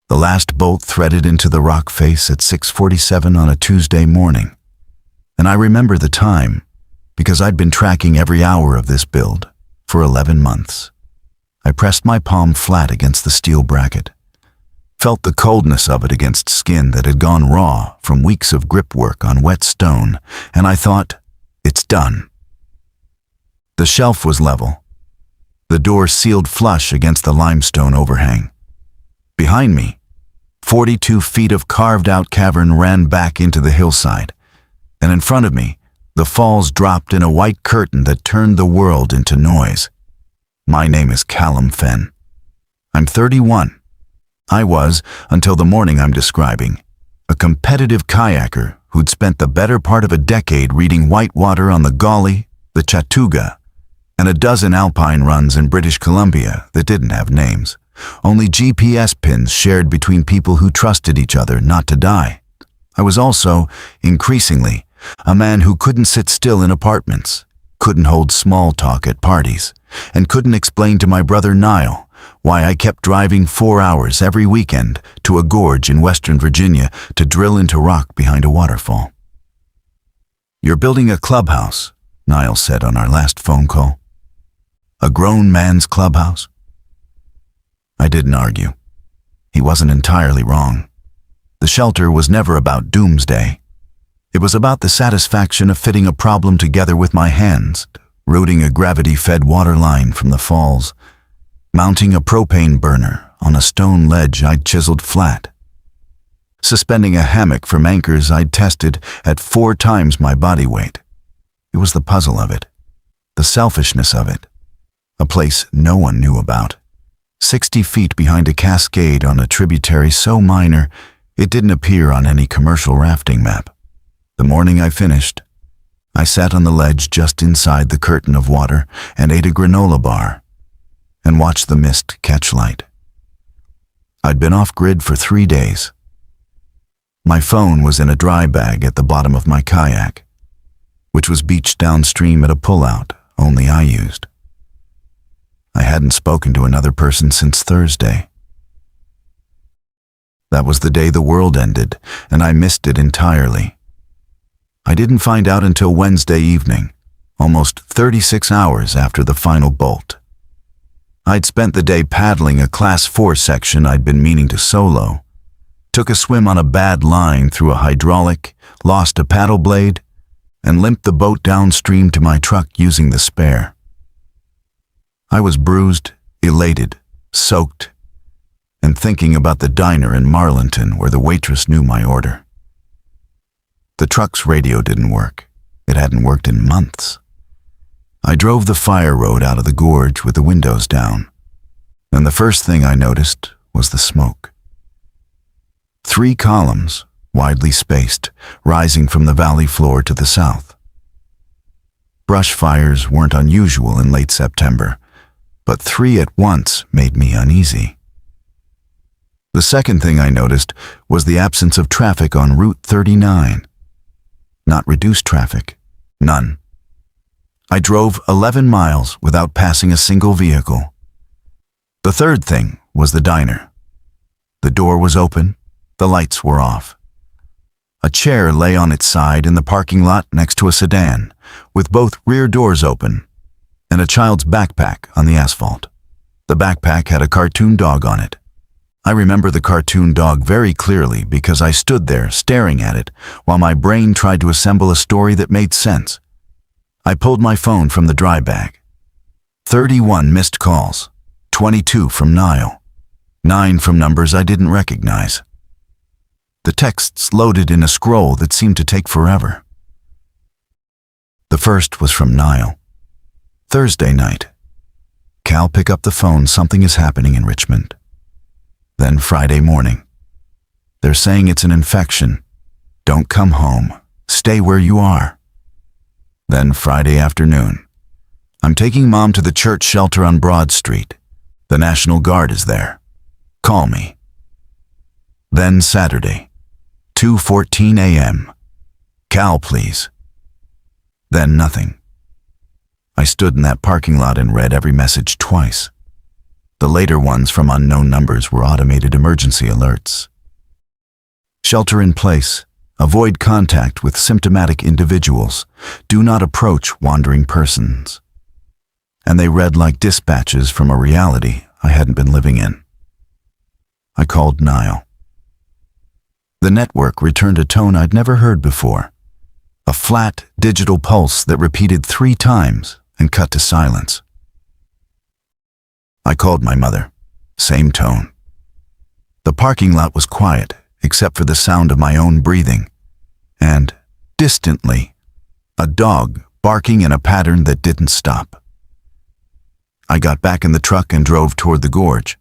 The last bolt threaded into the rock face at 6:47 on a Tuesday morning. And I remember the time because I'd been tracking every hour of this build for 11 months. I pressed my palm flat against the steel bracket, felt the coldness of it against skin that had gone raw from weeks of grip work on wet stone, and I thought, it's done. The shelf was level, the door sealed flush against the limestone overhang. Behind me, 42 feet of carved-out cavern ran back into the hillside, and in front of me, the falls dropped in a white curtain that turned the world into noise. My name is Callum Fenn. I'm 31. I was, until the morning I'm describing, a competitive kayaker who'd spent the better part of a decade reading whitewater on the Gauley, the Chattooga, and a dozen alpine runs in British Columbia that didn't have names, only GPS pins shared between people who trusted each other not to die. I was also, increasingly, a man who couldn't sit still in apartments, couldn't hold small talk at parties, and couldn't explain to my brother Niall why I kept driving 4 hours every weekend to a gorge in Western Virginia to drill into rock behind a waterfall. "You're building a clubhouse," Niall said on our last phone call. "A grown man's clubhouse?" I didn't argue. He wasn't entirely wrong. The shelter was never about doomsday. It was about the satisfaction of fitting a problem together with my hands, routing a gravity-fed water line from the falls, mounting a propane burner on a stone ledge I'd chiseled flat, suspending a hammock from anchors I'd tested at 4 times my body weight. It was the puzzle of it, the selfishness of it, a place no one knew about, 60 feet behind a cascade on a tributary so minor it didn't appear on any commercial rafting map. The morning I finished, I sat on the ledge just inside the curtain of water and ate a granola bar and watched the mist catch light. I'd been off-grid for 3 days. My phone was in a dry bag at the bottom of my kayak, which was beached downstream at a pullout only I used. I hadn't spoken to another person since Thursday. That was the day the world ended, and I missed it entirely. I didn't find out until Wednesday evening, almost 36 hours after the final bolt. I'd spent the day paddling a Class 4 section I'd been meaning to solo, took a swim on a bad line through a hydraulic, lost a paddle blade, and limped the boat downstream to my truck using the spare. I was bruised, elated, soaked, and thinking about the diner in Marlinton where the waitress knew my order. The truck's radio didn't work. It hadn't worked in months. I drove the fire road out of the gorge with the windows down, and the first thing I noticed was the smoke. 3 columns, widely spaced, rising from the valley floor to the south. Brush fires weren't unusual in late September, but 3 at once made me uneasy. The second thing I noticed was the absence of traffic on Route 39. Not reduced traffic, none. I drove 11 miles without passing a single vehicle. The third thing was the diner. The door was open, the lights were off. A chair lay on its side in the parking lot next to a sedan, with both rear doors open, and a child's backpack on the asphalt. The backpack had a cartoon dog on it. I remember the cartoon dog very clearly because I stood there staring at it while my brain tried to assemble a story that made sense. I pulled my phone from the dry bag. 31 missed calls, 22 from Niall, 9 from numbers I didn't recognize. The texts loaded in a scroll that seemed to take forever. The first was from Niall. "Thursday night. Cal, pick up the phone, something is happening in Richmond." Then Friday morning. "They're saying it's an infection. Don't come home. Stay where you are." Then Friday afternoon. "I'm taking Mom to the church shelter on Broad Street. The National Guard is there. Call me." Then Saturday, 2:14 a.m. "Cal, please." Then nothing. I stood in that parking lot and read every message twice. The later ones from unknown numbers were automated emergency alerts. Shelter in place. Avoid contact with symptomatic individuals. Do not approach wandering persons. And they read like dispatches from a reality I hadn't been living in. I called Niall. The network returned a tone I'd never heard before. A flat, digital pulse that repeated 3 times and cut to silence. I called my mother. Same tone. The parking lot was quiet, except for the sound of my own breathing. And, distantly, a dog barking in a pattern that didn't stop. I got back in the truck and drove toward the gorge.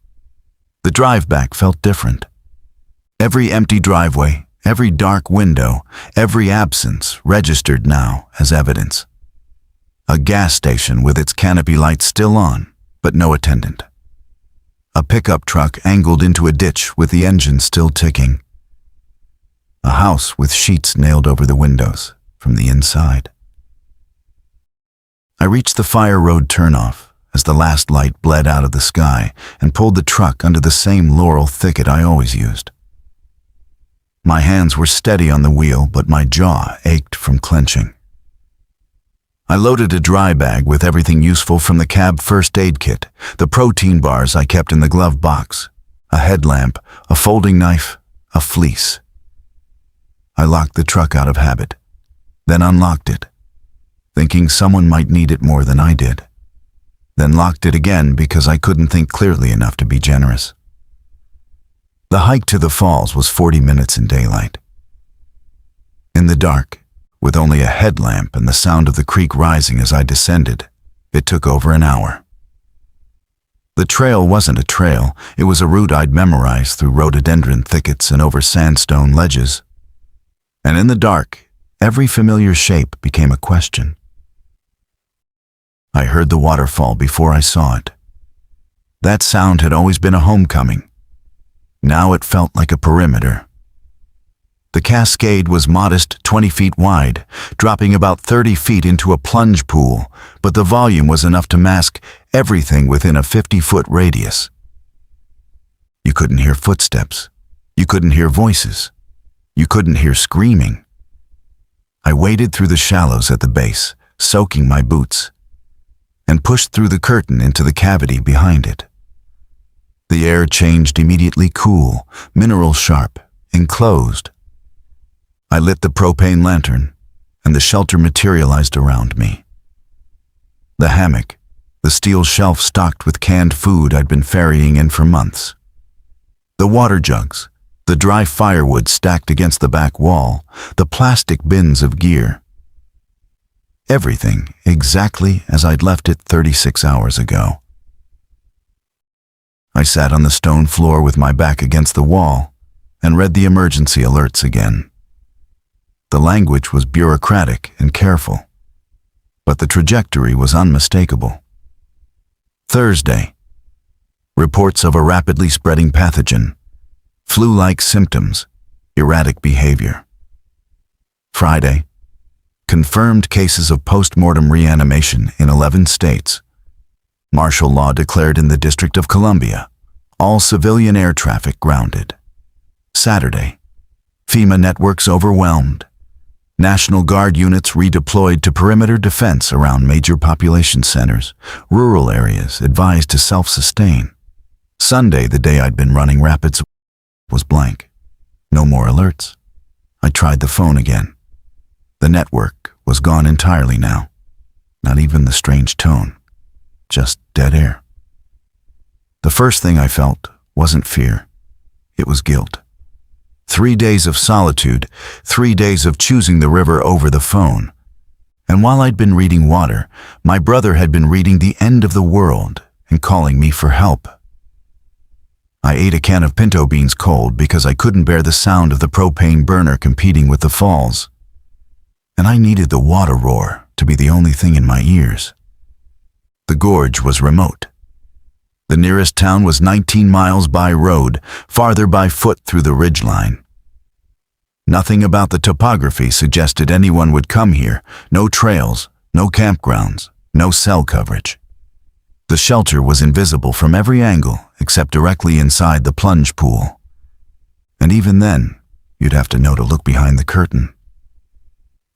The drive back felt different. Every empty driveway, every dark window, every absence registered now as evidence. A gas station with its canopy lights still on, but no attendant. A pickup truck angled into a ditch with the engine still ticking. A house with sheets nailed over the windows from the inside. I reached the Fire Road turnoff as the last light bled out of the sky and pulled the truck under the same laurel thicket I always used. My hands were steady on the wheel, but my jaw ached from clenching. I loaded a dry bag with everything useful from the cab first aid kit, the protein bars I kept in the glove box, a headlamp, a folding knife, a fleece. I locked the truck out of habit, then unlocked it, thinking someone might need it more than I did, then locked it again because I couldn't think clearly enough to be generous. The hike to the falls was 40 minutes in daylight. In the dark, with only a headlamp and the sound of the creek rising as I descended, it took over an hour. The trail wasn't a trail, it was a route I'd memorized through rhododendron thickets and over sandstone ledges. And in the dark, every familiar shape became a question. I heard the waterfall before I saw it. That sound had always been a homecoming. Now it felt like a perimeter. The cascade was modest 20 feet wide, dropping about 30 feet into a plunge pool, but the volume was enough to mask everything within a 50-foot radius. You couldn't hear footsteps. You couldn't hear voices. You couldn't hear screaming. I waded through the shallows at the base, soaking my boots, and pushed through the curtain into the cavity behind it. The air changed immediately cool, mineral sharp, enclosed. I lit the propane lantern, and the shelter materialized around me. The hammock, the steel shelf stocked with canned food I'd been ferrying in for months. The water jugs, the dry firewood stacked against the back wall, the plastic bins of gear. Everything exactly as I'd left it 36 hours ago. I sat on the stone floor with my back against the wall and read the emergency alerts again. The language was bureaucratic and careful, but the trajectory was unmistakable. Thursday. Reports of a rapidly spreading pathogen, flu-like symptoms, erratic behavior. Friday. Confirmed cases of post-mortem reanimation in 11 states. Martial law declared in the District of Columbia. All civilian air traffic grounded. Saturday. FEMA networks overwhelmed. National Guard units redeployed to perimeter defense around major population centers. Rural areas advised to self-sustain. Sunday, the day I'd been running rapids, was blank. No more alerts. I tried the phone again. The network was gone entirely now. Not even the strange tone. Just dead air. The first thing I felt wasn't fear. It was guilt. 3 days of solitude, 3 days of choosing the river over the phone. And while I'd been reading Water, my brother had been reading The End of the World and calling me for help. I ate a can of pinto beans cold because I couldn't bear the sound of the propane burner competing with the falls. And I needed the water roar to be the only thing in my ears. The gorge was remote. The nearest town was 19 miles by road, farther by foot through the ridgeline. Nothing about the topography suggested anyone would come here. No trails, no campgrounds, no cell coverage. The shelter was invisible from every angle except directly inside the plunge pool. And even then, you'd have to know to look behind the curtain.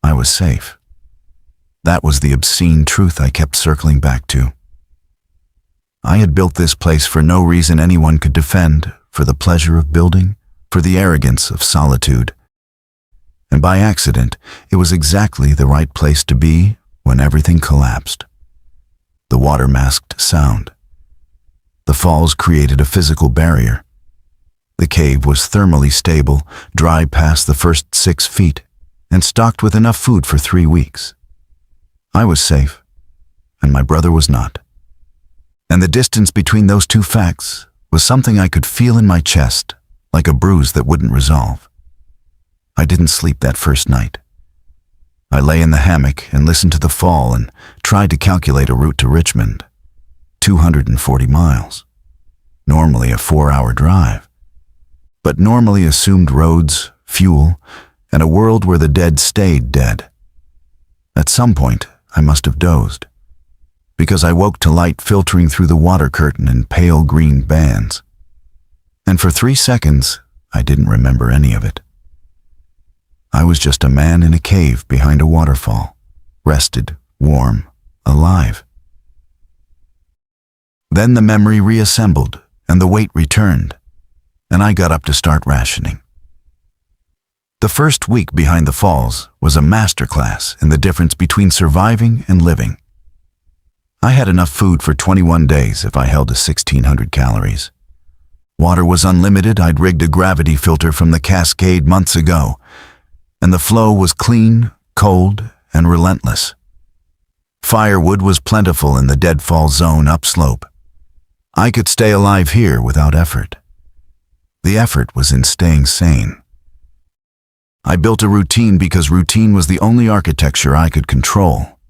I was safe. That was the obscene truth I kept circling back to. I had built this place for no reason anyone could defend, for the pleasure of building, for the arrogance of solitude. And by accident, it was exactly the right place to be when everything collapsed. The water masked sound. The falls created a physical barrier. The cave was thermally stable, dry past the first 6 feet, and stocked with enough food for 3 weeks. I was safe, and my brother was not. And the distance between those two facts was something I could feel in my chest, like a bruise that wouldn't resolve. I didn't sleep that first night. I lay in the hammock and listened to the fall and tried to calculate a route to Richmond. 240 miles. Normally a 4-hour drive. But normally assumed roads, fuel, and a world where the dead stayed dead. At some point, I must have dozed, because I woke to light filtering through the water curtain in pale green bands. And for 3 seconds, I didn't remember any of it. I was just a man in a cave behind a waterfall, rested, warm, alive. Then the memory reassembled, and the weight returned, and I got up to start rationing. The first week behind the falls was a masterclass in the difference between surviving and living. I had enough food for 21 days if I held to 1,600 calories. Water was unlimited. I'd rigged a gravity filter from the Cascade months ago, and the flow was clean, cold, and relentless. Firewood was plentiful in the deadfall zone upslope. I could stay alive here without effort. The effort was in staying sane. I built a routine because routine was the only architecture I could control.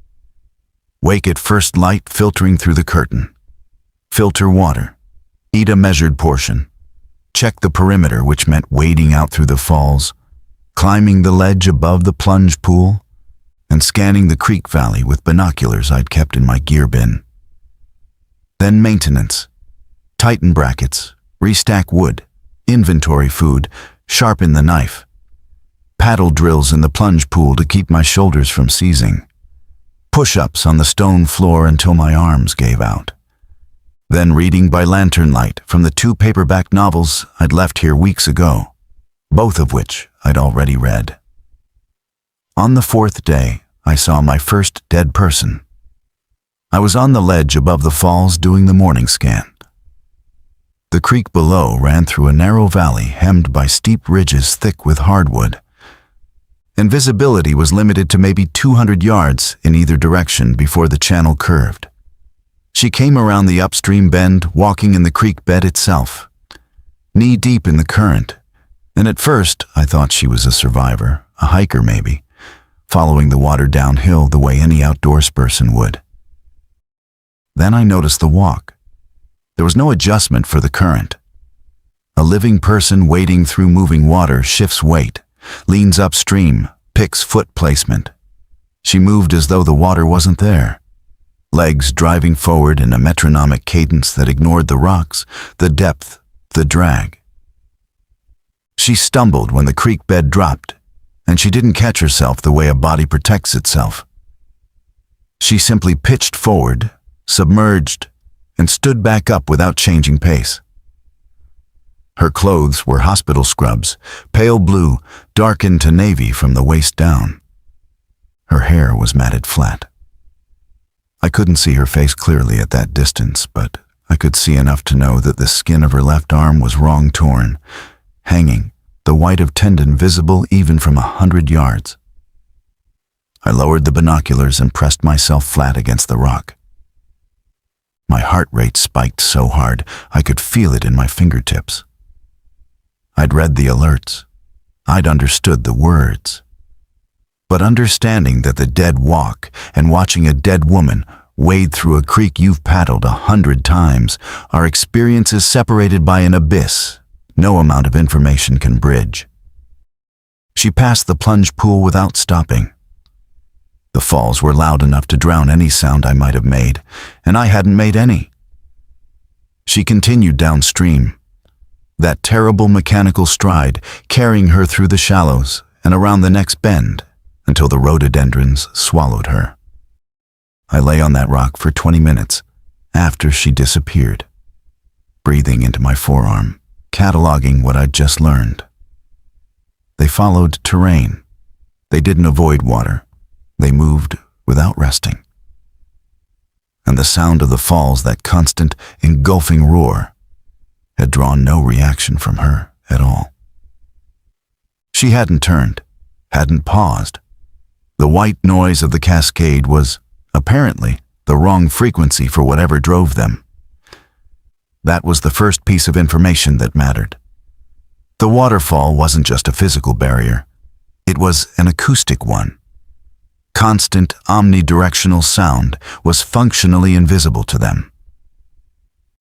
Wake at first light filtering through the curtain. Filter water. Eat a measured portion. Check the perimeter, which meant wading out through the falls, climbing the ledge above the plunge pool, and scanning the creek valley with binoculars I'd kept in my gear bin. Then maintenance. Tighten brackets, restack wood, inventory food, sharpen the knife. Paddle drills in the plunge pool to keep my shoulders from seizing. Push-ups on the stone floor until my arms gave out. Then reading by lantern light from the 2 paperback novels I'd left here weeks ago, both of which I'd already read. On the 4th day, I saw my first dead person. I was on the ledge above the falls doing the morning scan. The creek below ran through a narrow valley hemmed by steep ridges thick with hardwood, and visibility was limited to maybe 200 yards in either direction before the channel curved. She came around the upstream bend, walking in the creek bed itself, knee-deep in the current, and at first I thought she was a survivor, a hiker maybe, following the water downhill the way any outdoors person would. Then I noticed the walk. There was no adjustment for the current. A living person wading through moving water shifts weight, leans upstream, picks foot placement. She moved as though the water wasn't there, legs driving forward in a metronomic cadence that ignored the rocks, the depth, the drag. She stumbled when the creek bed dropped, and she didn't catch herself the way a body protects itself. She simply pitched forward, submerged, and stood back up without changing pace. Her clothes were hospital scrubs, pale blue, darkened to navy from the waist down. Her hair was matted flat. I couldn't see her face clearly at that distance, but I could see enough to know that the skin of her left arm was wrong torn, hanging, the white of tendon visible even from 100 yards. I lowered the binoculars and pressed myself flat against the rock. My heart rate spiked so hard I could feel it in my fingertips. I'd read the alerts. I'd understood the words. But understanding that the dead walk and watching a dead woman wade through a creek you've paddled 100 times are experiences separated by an abyss no amount of information can bridge. She passed the plunge pool without stopping. The falls were loud enough to drown any sound I might have made, and I hadn't made any. She continued downstream, that terrible mechanical stride carrying her through the shallows and around the next bend until the rhododendrons swallowed her. I lay on that rock for 20 minutes after she disappeared, breathing into my forearm, cataloging what I'd just learned. They followed terrain. They didn't avoid water. They moved without resting. And the sound of the falls, that constant, engulfing roar, had drawn no reaction from her at all. She hadn't turned, hadn't paused. The white noise of the cascade was, apparently, the wrong frequency for whatever drove them. That was the first piece of information that mattered. The waterfall wasn't just a physical barrier. It was an acoustic one. Constant, omnidirectional sound was functionally invisible to them.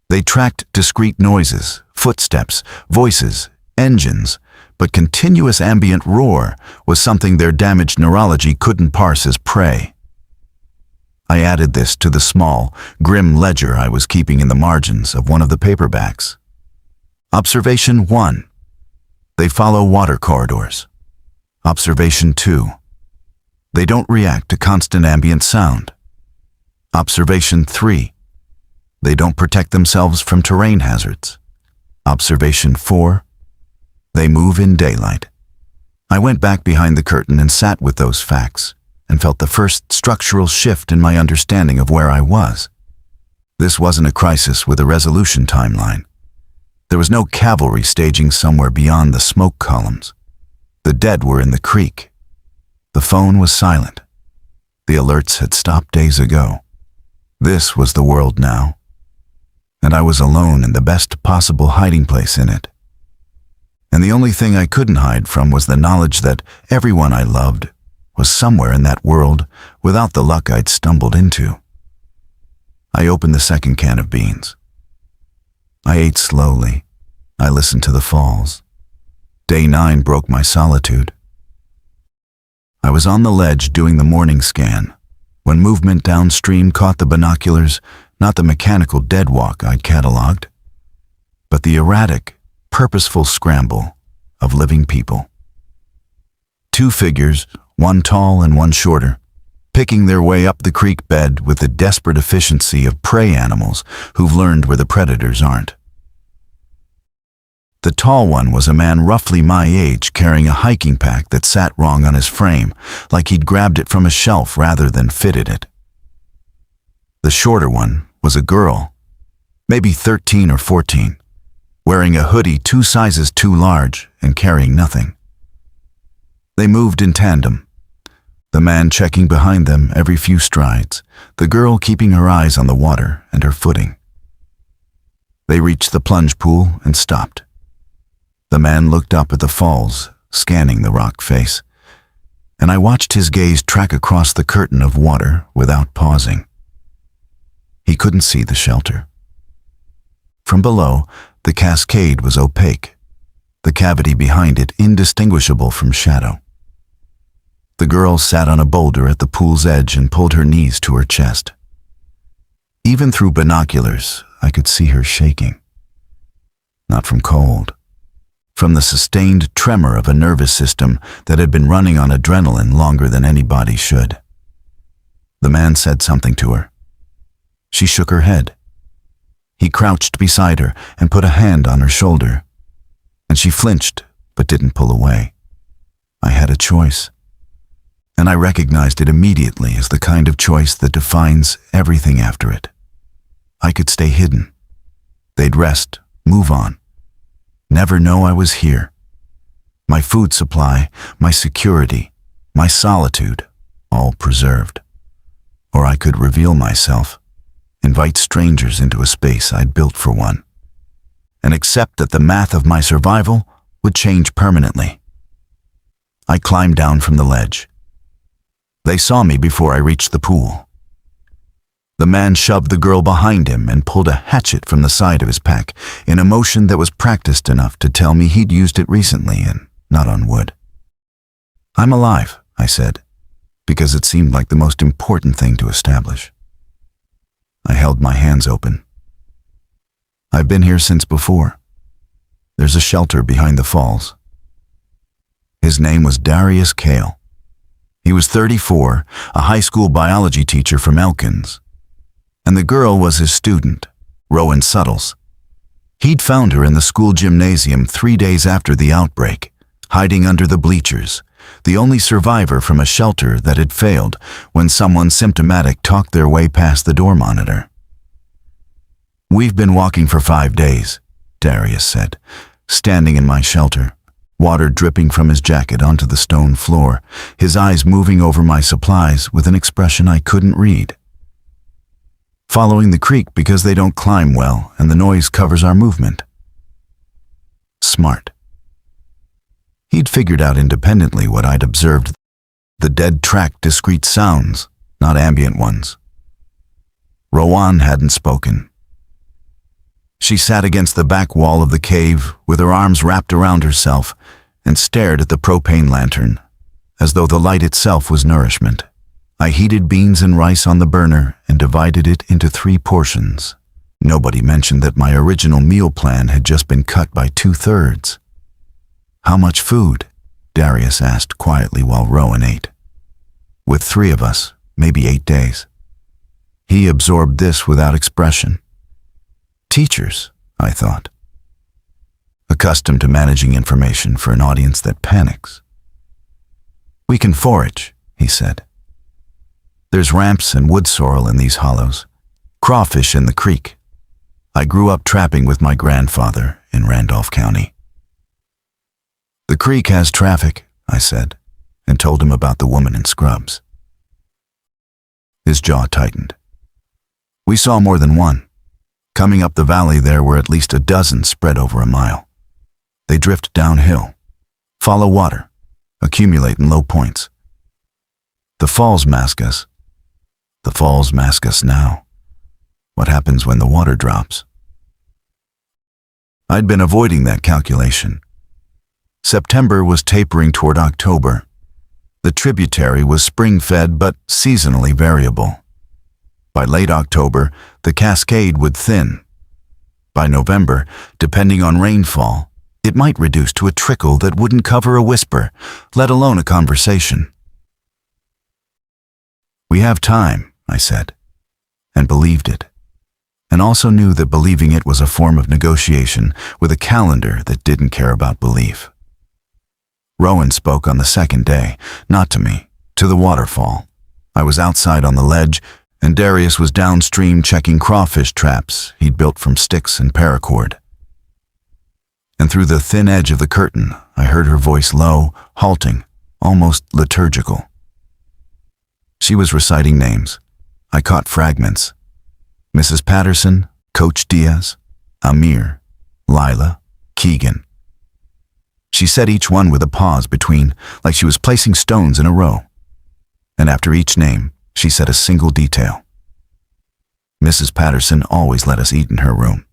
They tracked discrete noises, footsteps, voices, engines, but continuous ambient roar was something their damaged neurology couldn't parse as prey. I added this to the small, grim ledger I was keeping in the margins of one of the paperbacks. Observation 1. They follow water corridors. Observation 2. They don't react to constant ambient sound. Observation 3. They don't protect themselves from terrain hazards. Observation 4. They move in daylight. I went back behind the curtain and sat with those facts, and felt the first structural shift in my understanding of where I was. This wasn't a crisis with a resolution timeline. There was no cavalry staging somewhere beyond the smoke columns. The dead were in the creek. The phone was silent. The alerts had stopped days ago. This was the world now, and I was alone in the best possible hiding place in it. And the only thing I couldn't hide from was the knowledge that everyone I loved was somewhere in that world without the luck I'd stumbled into. I opened the second can of beans. I ate slowly. I listened to the falls. Day 9 broke my solitude. I was on the ledge doing the morning scan when movement downstream caught the binoculars, not the mechanical dead walk I'd cataloged, but the erratic, purposeful scramble of living people. 2 figures, one tall and one shorter, picking their way up the creek bed with the desperate efficiency of prey animals who've learned where the predators aren't. The tall one was a man roughly my age carrying a hiking pack that sat wrong on his frame, like he'd grabbed it from a shelf rather than fitted it. The shorter one was a girl, maybe 13 or 14, wearing a hoodie 2 sizes too large and carrying nothing. They moved in tandem, the man checking behind them every few strides, the girl keeping her eyes on the water and her footing. They reached the plunge pool and stopped. The man looked up at the falls, scanning the rock face, and I watched his gaze track across the curtain of water without pausing. He couldn't see the shelter. From below, the cascade was opaque, the cavity behind it indistinguishable from shadow. The girl sat on a boulder at the pool's edge and pulled her knees to her chest. Even through binoculars, I could see her shaking. Not from cold. From the sustained tremor of a nervous system that had been running on adrenaline longer than any body should. The man said something to her. She shook her head. He crouched beside her and put a hand on her shoulder, and she flinched but didn't pull away. I had a choice, and I recognized it immediately as the kind of choice that defines everything after it. I could stay hidden. They'd rest, move on. Never know I was here. My food supply, my security, my solitude, all preserved. Or I could reveal myself, invite strangers into a space I'd built for one, and accept that the math of my survival would change permanently. I climbed down from the ledge. They saw me before I reached the pool. The man shoved the girl behind him and pulled a hatchet from the side of his pack in a motion that was practiced enough to tell me he'd used it recently and not on wood. "I'm alive," I said, because it seemed like the most important thing to establish. I held my hands open. I've been here since before. There's a shelter behind the falls. His name was Darius Cale. He was 34, a high school biology teacher from Elkins. And the girl was his student, Rowan Suttles. He'd found her in the school gymnasium 3 days after the outbreak, hiding under the bleachers, the only survivor from a shelter that had failed when someone symptomatic talked their way past the door monitor. "We've been walking for 5 days," Darius said, standing in my shelter, water dripping from his jacket onto the stone floor, his eyes moving over my supplies with an expression I couldn't read. "Following the creek because they don't climb well and the noise covers our movement." Smart. He'd figured out independently what I'd observed. The dead tracked discrete sounds, not ambient ones. Rowan hadn't spoken. She sat against the back wall of the cave with her arms wrapped around herself and stared at the propane lantern, as though the light itself was nourishment. I heated beans and rice on the burner and divided it into 3 portions. Nobody mentioned that my original meal plan had just been cut by 2/3. "How much food?" Darius asked quietly while Rowan ate. "With 3 of us, maybe 8 days." He absorbed this without expression. Teachers, I thought. Accustomed to managing information for an audience that panics. "We can forage," he said. "There's ramps and wood sorrel in these hollows, crawfish in the creek. I grew up trapping with my grandfather in Randolph County." "The creek has traffic," I said, and told him about the woman in scrubs. His jaw tightened. "We saw more than one. Coming up the valley there were at least a dozen spread over a mile. They drift downhill, follow water, accumulate in low points. The falls mask us. The falls mask us now. What happens when the water drops?" I'd been avoiding that calculation. September was tapering toward October. The tributary was spring-fed but seasonally variable. By late October, the cascade would thin. By November, depending on rainfall, it might reduce to a trickle that wouldn't cover a whisper, let alone a conversation. "We have time," I said, and believed it, and also knew that believing it was a form of negotiation with a calendar that didn't care about belief. Rowan spoke on the second day, not to me, to the waterfall. I was outside on the ledge, and Darius was downstream checking crawfish traps he'd built from sticks and paracord. And through the thin edge of the curtain, I heard her voice low, halting, almost liturgical. She was reciting names. I caught fragments. Mrs. Patterson, Coach Diaz, Amir, Lila, Keegan. She said each one with a pause between, like she was placing stones in a row. And after each name, she said a single detail. Mrs. Patterson always let us eat in her room.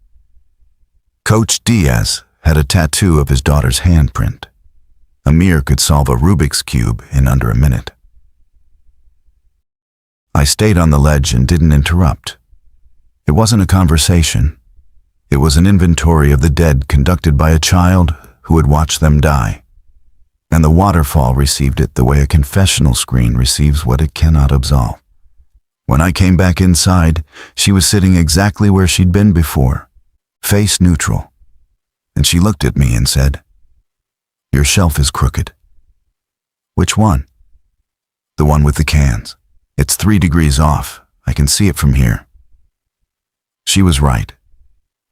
Coach Diaz had a tattoo of his daughter's handprint. Amir could solve a Rubik's Cube in under a minute. I stayed on the ledge and didn't interrupt. It wasn't a conversation. It was an inventory of the dead conducted by a child who had watched them die. And the waterfall received it the way a confessional screen receives what it cannot absolve. When I came back inside, she was sitting exactly where she'd been before, face neutral. And she looked at me and said, "Your shelf is crooked." "Which one?" "The one with the cans. It's 3 degrees off. I can see it from here." She was right.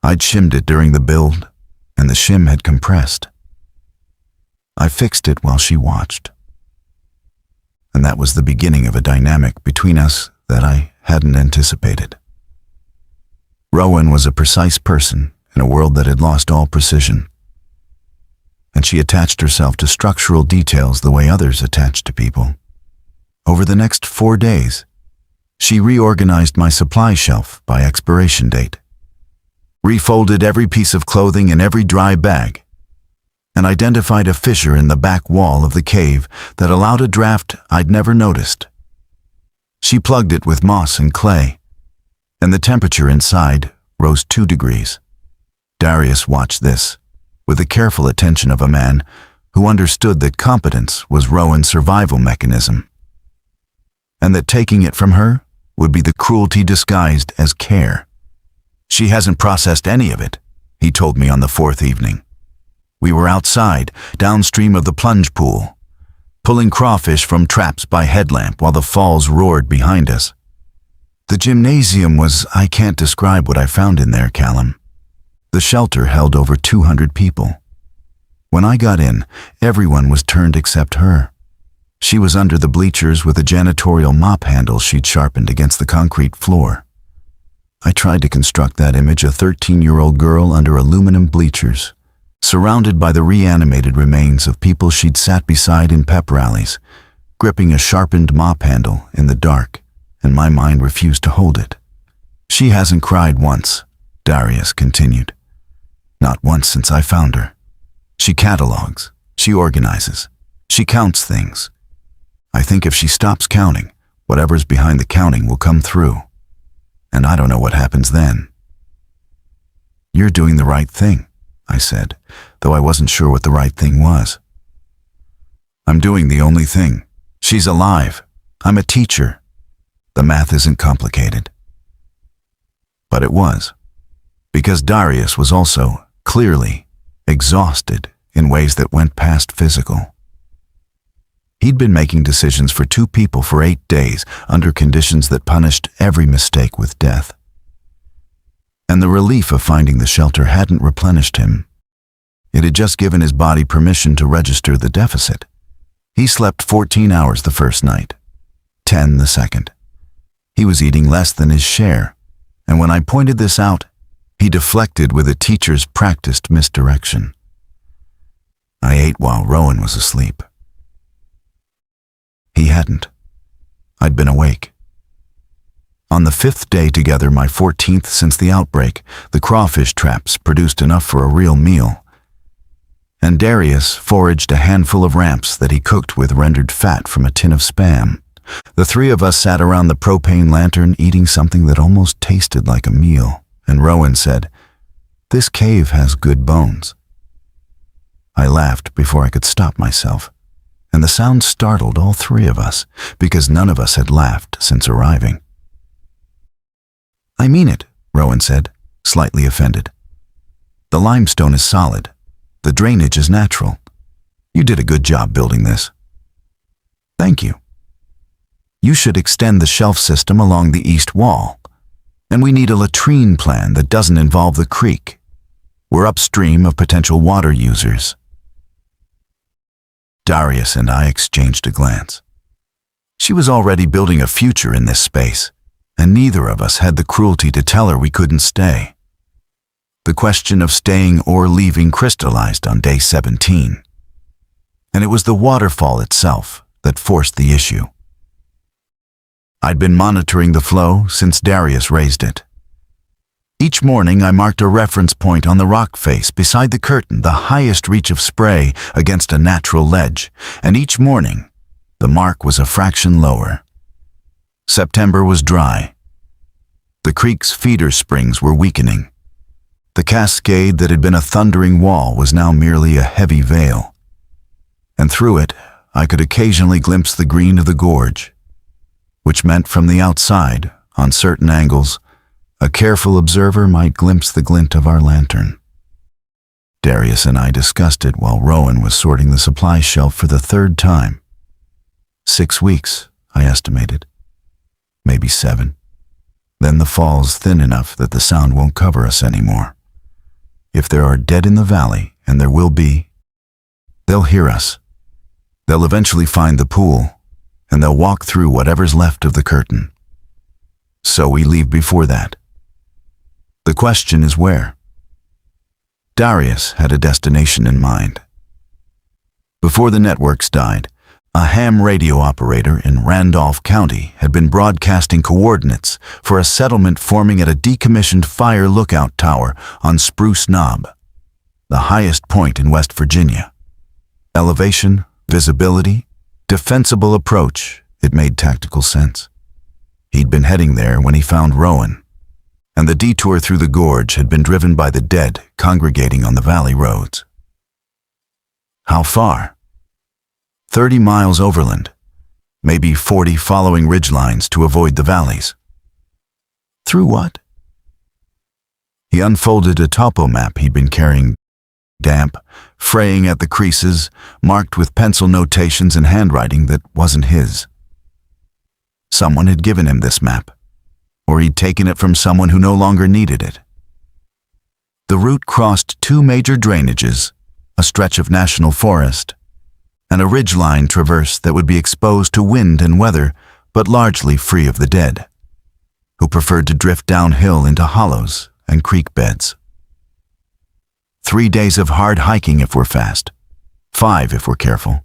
I'd shimmed it during the build, and the shim had compressed. I fixed it while she watched. And that was the beginning of a dynamic between us that I hadn't anticipated. Rowan was a precise person in a world that had lost all precision. And she attached herself to structural details the way others attach to people. Over the next 4 days, she reorganized my supply shelf by expiration date, refolded every piece of clothing in every dry bag, and identified a fissure in the back wall of the cave that allowed a draft I'd never noticed. She plugged it with moss and clay, and the temperature inside rose 2 degrees. Darius watched this, with the careful attention of a man who understood that competence was Rowan's survival mechanism, and that taking it from her would be the cruelty disguised as care. "She hasn't processed any of it," he told me on the fourth evening. We were outside, downstream of the plunge pool, pulling crawfish from traps by headlamp while the falls roared behind us. The gymnasium I can't describe what I found in there, Callum. The shelter held over 200 people. When I got in, everyone was turned except her. She was under the bleachers with a janitorial mop handle she'd sharpened against the concrete floor. I tried to construct that image, a 13-year-old girl under aluminum bleachers, surrounded by the reanimated remains of people she'd sat beside in pep rallies, gripping a sharpened mop handle in the dark, and my mind refused to hold it. "She hasn't cried once," Darius continued. "Not once since I found her. She catalogs, she organizes, she counts things. I think if she stops counting, whatever's behind the counting will come through. And I don't know what happens then." "You're doing the right thing," I said, though I wasn't sure what the right thing was. "I'm doing the only thing. She's alive. I'm a teacher. The math isn't complicated." But it was, because Darius was also, clearly, exhausted in ways that went past physical. He'd been making decisions for 2 people for 8 days under conditions that punished every mistake with death. And the relief of finding the shelter hadn't replenished him. It had just given his body permission to register the deficit. He slept 14 hours the first night, 10 the second. He was eating less than his share, and when I pointed this out, he deflected with a teacher's practiced misdirection. I ate while Rowan was asleep. He hadn't. I'd been awake. On the 5th day together, my 14th since the outbreak, the crawfish traps produced enough for a real meal. And Darius foraged a handful of ramps that he cooked with rendered fat from a tin of Spam. The 3 of us sat around the propane lantern eating something that almost tasted like a meal, and Rowan said, "This cave has good bones." I laughed before I could stop myself, and the sound startled all 3 of us, because none of us had laughed since arriving. "I mean it," Rowan said, slightly offended. "The limestone is solid. The drainage is natural. You did a good job building this." "Thank you. You should extend the shelf system along the east wall, and we need a latrine plan that doesn't involve the creek. We're upstream of potential water users." Darius and I exchanged a glance. She was already building a future in this space, and neither of us had the cruelty to tell her we couldn't stay. The question of staying or leaving crystallized on day 17, and it was the waterfall itself that forced the issue. I'd been monitoring the flow since Darius raised it. Each morning I marked a reference point on the rock face beside the curtain, the highest reach of spray against a natural ledge, and each morning the mark was a fraction lower. September was dry. The creek's feeder springs were weakening. The cascade that had been a thundering wall was now merely a heavy veil, and through it I could occasionally glimpse the green of the gorge, which meant from the outside, on certain angles, a careful observer might glimpse the glint of our lantern. Darius and I discussed it while Rowan was sorting the supply shelf for the 3rd time. 6 weeks, I estimated. Maybe 7. Then the fall's thin enough that the sound won't cover us anymore. If there are dead in the valley, and there will be, they'll hear us. They'll eventually find the pool, and they'll walk through whatever's left of the curtain. So we leave before that. The question is where? Darius had a destination in mind. Before the networks died, a ham radio operator in Randolph County had been broadcasting coordinates for a settlement forming at a decommissioned fire lookout tower on Spruce Knob, the highest point in West Virginia. Elevation, visibility, defensible approach, it made tactical sense. He'd been heading there when he found Rowan, and the detour through the gorge had been driven by the dead congregating on the valley roads. How far? 30 miles overland, maybe 40 following ridgelines to avoid the valleys. Through what? He unfolded a topo map he'd been carrying, damp, fraying at the creases, marked with pencil notations and handwriting that wasn't his. Someone had given him this map, or he'd taken it from someone who no longer needed it. The route crossed 2 major drainages, a stretch of national forest, and a ridgeline traverse that would be exposed to wind and weather, but largely free of the dead, who preferred to drift downhill into hollows and creek beds. 3 days of hard hiking if we're fast, 5 if we're careful.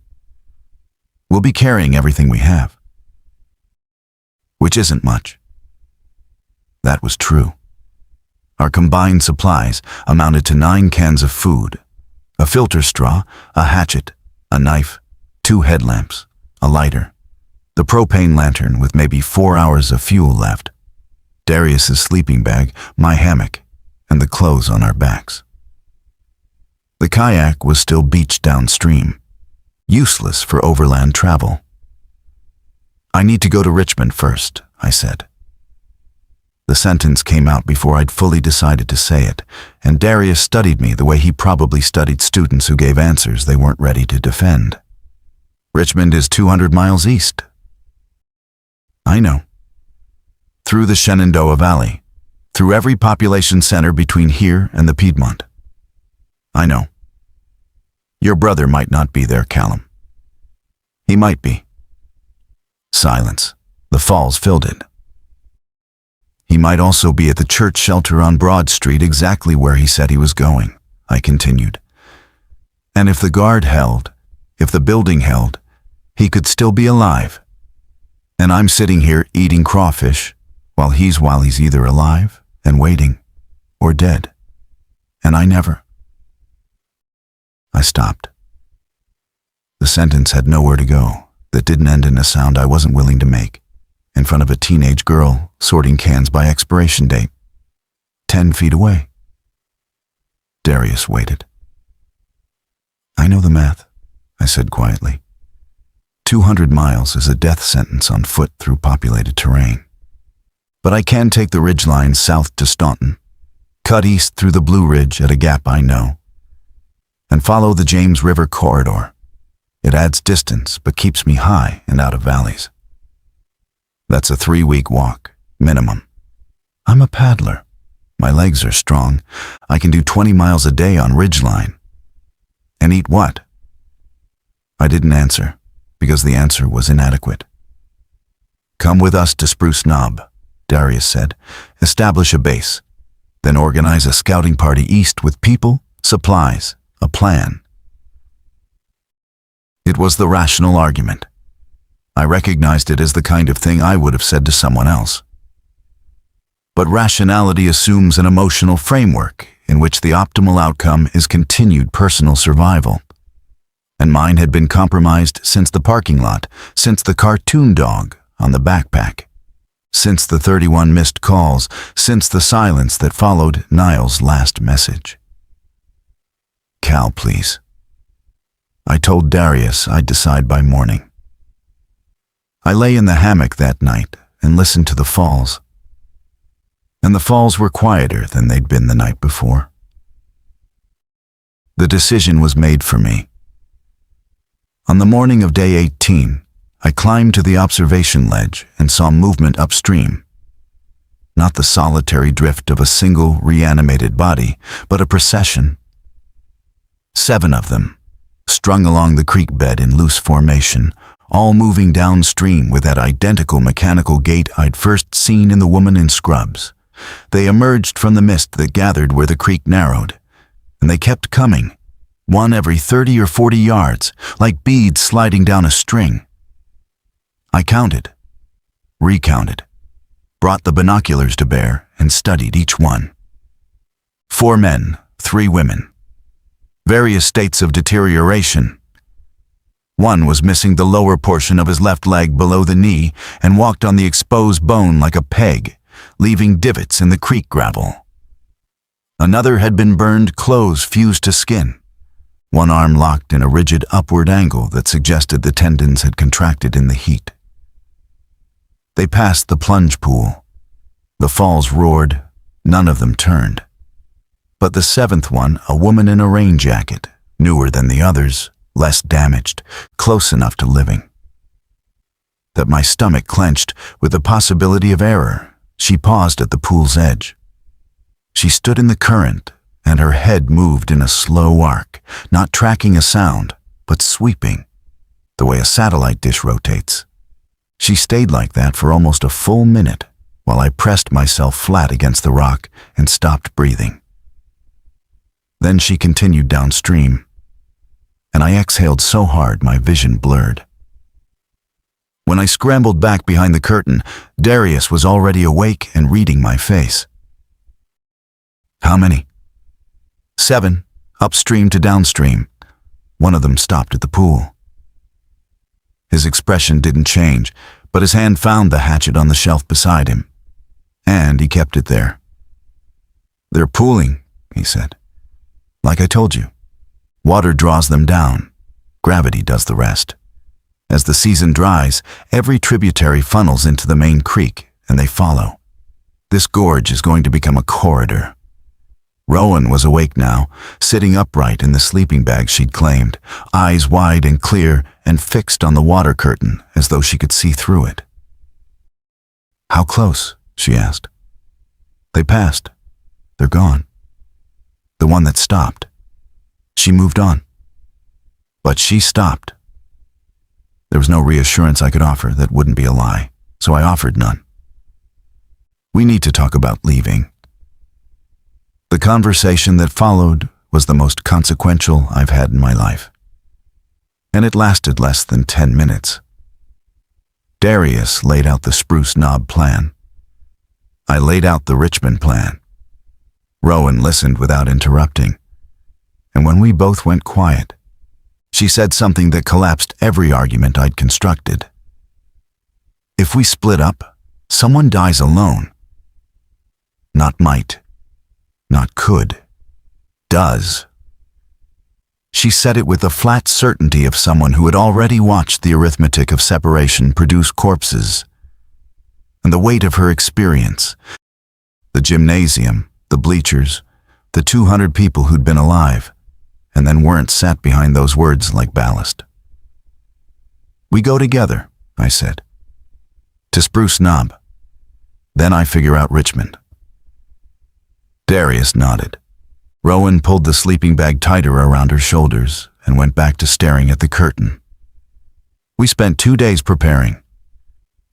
We'll be carrying everything we have, which isn't much. That was true. Our combined supplies amounted to 9 cans of food, a filter straw, a hatchet, a knife, 2 headlamps, a lighter, the propane lantern with maybe 4 hours of fuel left, Darius's sleeping bag, my hammock, and the clothes on our backs. The kayak was still beached downstream, useless for overland travel. "I need to go to Richmond first," I said. The sentence came out before I'd fully decided to say it, and Darius studied me the way he probably studied students who gave answers they weren't ready to defend. "Richmond is 200 miles east." "I know. Through the Shenandoah Valley, through every population center between here and the Piedmont. I know. Your brother might not be there, Callum. He might be." Silence. The falls filled it. "He might also be at the church shelter on Broad Street, exactly where he said he was going," I continued. "And if the guard held, if the building held, he could still be alive. And I'm sitting here eating crawfish while he's either alive and waiting or dead. And I never." I stopped. The sentence had nowhere to go that didn't end in a sound I wasn't willing to make, in front of a teenage girl sorting cans by expiration date, 10 feet away. Darius waited. "I know the math," I said quietly. 200 miles is a death sentence on foot through populated terrain. But I can take the ridgeline south to Staunton, cut east through the Blue Ridge at a gap I know, and follow the James River corridor. It adds distance, but keeps me high and out of valleys. That's a 3-week walk, minimum. I'm a paddler. My legs are strong. I can do 20 miles a day on ridgeline. And eat what? I didn't answer, because the answer was inadequate. "Come with us to Spruce Knob," Darius said. "Establish a base. Then organize a scouting party east with people, supplies, a plan." It was the rational argument. I recognized it as the kind of thing I would have said to someone else. But rationality assumes an emotional framework in which the optimal outcome is continued personal survival. And mine had been compromised since the parking lot, since the cartoon dog on the backpack, since the 31 missed calls, since the silence that followed Niall's last message. "Cal, please." I told Darius I'd decide by morning. I lay in the hammock that night and listened to the falls. And the falls were quieter than they'd been the night before. The decision was made for me. On the morning of day 18, I climbed to the observation ledge and saw movement upstream. Not the solitary drift of a single reanimated body, but a procession. 7 of them, strung along the creek bed in loose formation, all moving downstream with that identical mechanical gait I'd first seen in the woman in scrubs. They emerged from the mist that gathered where the creek narrowed, and they kept coming, one every 30 or 40 yards, like beads sliding down a string. I counted, recounted, brought the binoculars to bear, and studied each one. 4 men, 3 women. Various states of deterioration. One was missing the lower portion of his left leg below the knee and walked on the exposed bone like a peg, leaving divots in the creek gravel. Another had been burned clothes fused to skin, one arm locked in a rigid upward angle that suggested the tendons had contracted in the heat. They passed the plunge pool. The falls roared, none of them turned. But the seventh one, a woman in a rain jacket, newer than the others, less damaged, close enough to living. That my stomach clenched with the possibility of error. She paused at the pool's edge. She stood in the current, and her head moved in a slow arc, not tracking a sound, but sweeping, the way a satellite dish rotates. She stayed like that for almost a full minute, while I pressed myself flat against the rock and stopped breathing. Then she continued downstream, and I exhaled so hard my vision blurred. When I scrambled back behind the curtain, Darius was already awake and reading my face. "How many?" "7, upstream to downstream." One of them stopped at the pool. His expression didn't change, but his hand found the hatchet on the shelf beside him, and he kept it there. "They're pooling," he said. "Like I told you. Water draws them down. Gravity does the rest. As the season dries, every tributary funnels into the main creek, and they follow. This gorge is going to become a corridor." Rowan was awake now, sitting upright in the sleeping bag she'd claimed, eyes wide and clear and fixed on the water curtain as though she could see through it. "How close?" she asked. "They passed. They're gone." The one that stopped. She moved on. But she stopped. There was no reassurance I could offer that wouldn't be a lie, so I offered none. "We need to talk about leaving." The conversation that followed was the most consequential I've had in my life. And it lasted less than 10 minutes. Darius laid out the Spruce Knob plan. I laid out the Richmond plan. Rowan listened without interrupting. And when we both went quiet, she said something that collapsed every argument I'd constructed. "If we split up, someone dies alone. Not might. Not could. Does." She said it with the flat certainty of someone who had already watched the arithmetic of separation produce corpses. And the weight of her experience, the gymnasium, the bleachers, the 200 people who'd been alive, and then weren't, sat behind those words like ballast. "We go together," I said. "To Spruce Knob. Then I figure out Richmond." Darius nodded. Rowan pulled the sleeping bag tighter around her shoulders and went back to staring at the curtain. We spent 2 days preparing.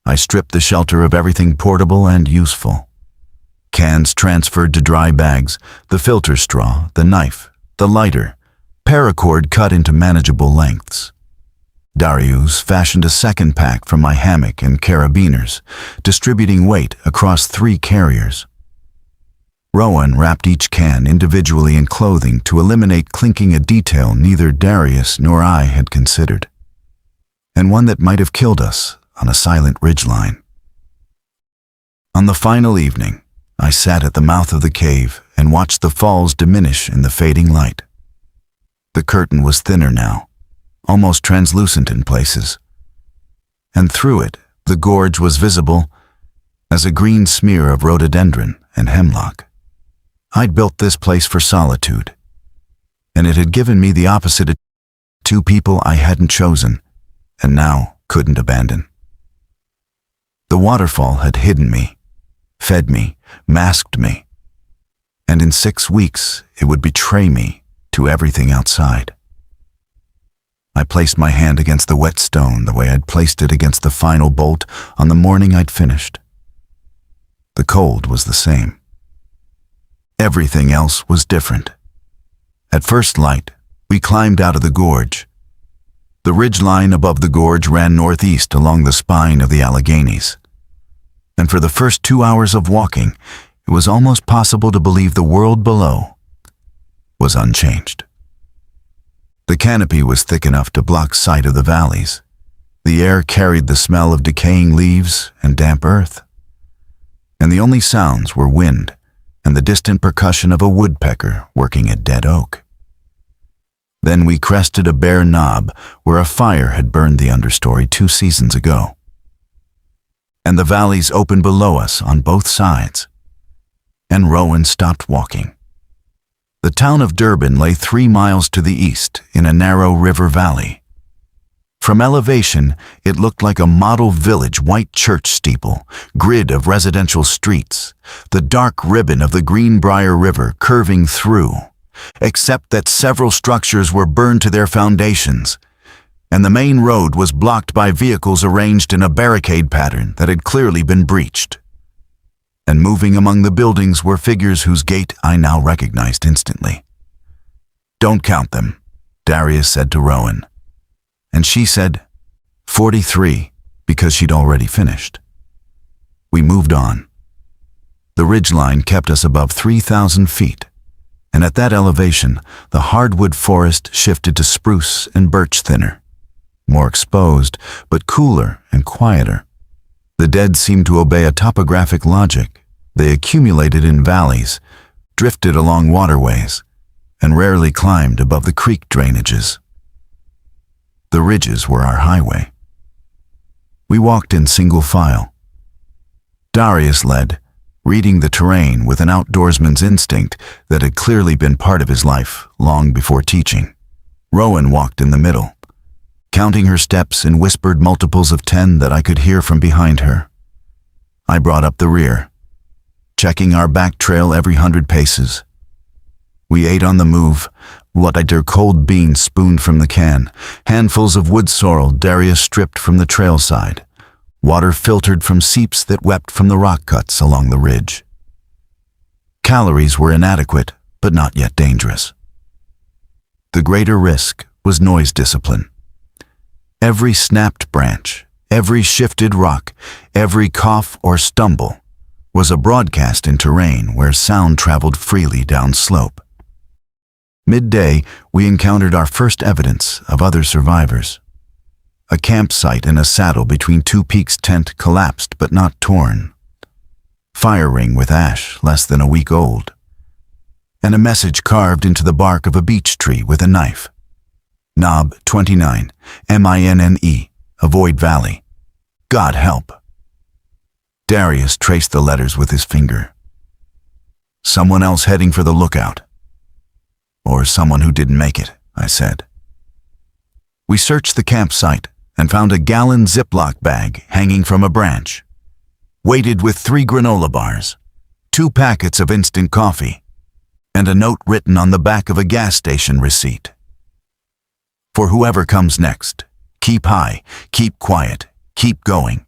I stripped the shelter of everything portable and useful. Cans transferred to dry bags, the filter straw, the knife, the lighter, paracord cut into manageable lengths. Darius fashioned a second pack from my hammock and carabiners, distributing weight across 3 carriers. Rowan wrapped each can individually in clothing to eliminate clinking a detail neither Darius nor I had considered, and one that might have killed us on a silent ridgeline. On the final evening, I sat at the mouth of the cave and watched the falls diminish in the fading light. The curtain was thinner now, almost translucent in places, and through it the gorge was visible as a green smear of rhododendron and hemlock. I'd built this place for solitude, and it had given me the opposite of 2 people I hadn't chosen and now couldn't abandon. The waterfall had hidden me, fed me, masked me, and in 6 weeks it would betray me to everything outside. I placed my hand against the wet stone the way I'd placed it against the final bolt on the morning I'd finished. The cold was the same. Everything else was different. At first light, we climbed out of the gorge. The ridgeline above the gorge ran northeast along the spine of the Alleghenies. And for the first 2 hours of walking, it was almost possible to believe the world below was unchanged. The canopy was thick enough to block sight of the valleys. The air carried the smell of decaying leaves and damp earth. and the only sounds were wind and the distant percussion of a woodpecker working a dead oak. Then we crested a bare knob where a fire had burned the understory 2 seasons ago. And the valleys opened below us on both sides. And Rowan stopped walking. The town of Durban lay 3 miles to the east in a narrow river valley. From elevation, it looked like a model village white church steeple, grid of residential streets, the dark ribbon of the Greenbrier River curving through, except that several structures were burned to their foundations, and the main road was blocked by vehicles arranged in a barricade pattern that had clearly been breached. And moving among the buildings were figures whose gait I now recognized instantly. "Don't count them," Darius said to Rowan. And she said, 43, because she'd already finished. We moved on. The ridgeline kept us above 3,000 feet, and at that elevation, the hardwood forest shifted to spruce and birch thinner, more exposed, but cooler and quieter. The dead seemed to obey a topographic logic. They accumulated in valleys, drifted along waterways, and rarely climbed above the creek drainages. The ridges were our highway. We walked in single file. Darius led, reading the terrain with an outdoorsman's instinct that had clearly been part of his life long before teaching. Rowan walked in the middle, counting her steps in whispered multiples of 10 that I could hear from behind her. I brought up the rear, checking our back trail every 100 paces. We ate on the move, what I dare cold beans spooned from the can, handfuls of wood sorrel Darius stripped from the trail side, water filtered from seeps that wept from the rock cuts along the ridge. Calories were inadequate, but not yet dangerous. The greater risk was noise discipline. Every snapped branch, every shifted rock, every cough or stumble was a broadcast in terrain where sound traveled freely down slope. Midday, we encountered our first evidence of other survivors. A campsite in a saddle between 2 peaks tent collapsed but not torn. Fire ring with ash less than a week old. And a message carved into the bark of a beech tree with a knife. Knob 29, MINNE, avoid valley. God help. Darius traced the letters with his finger. Someone else heading for the lookout. Or someone who didn't make it, I said. We searched the campsite and found a gallon Ziploc bag hanging from a branch, weighted with 3 granola bars, 2 packets of instant coffee, and a note written on the back of a gas station receipt. For whoever comes next, keep high, keep quiet, keep going.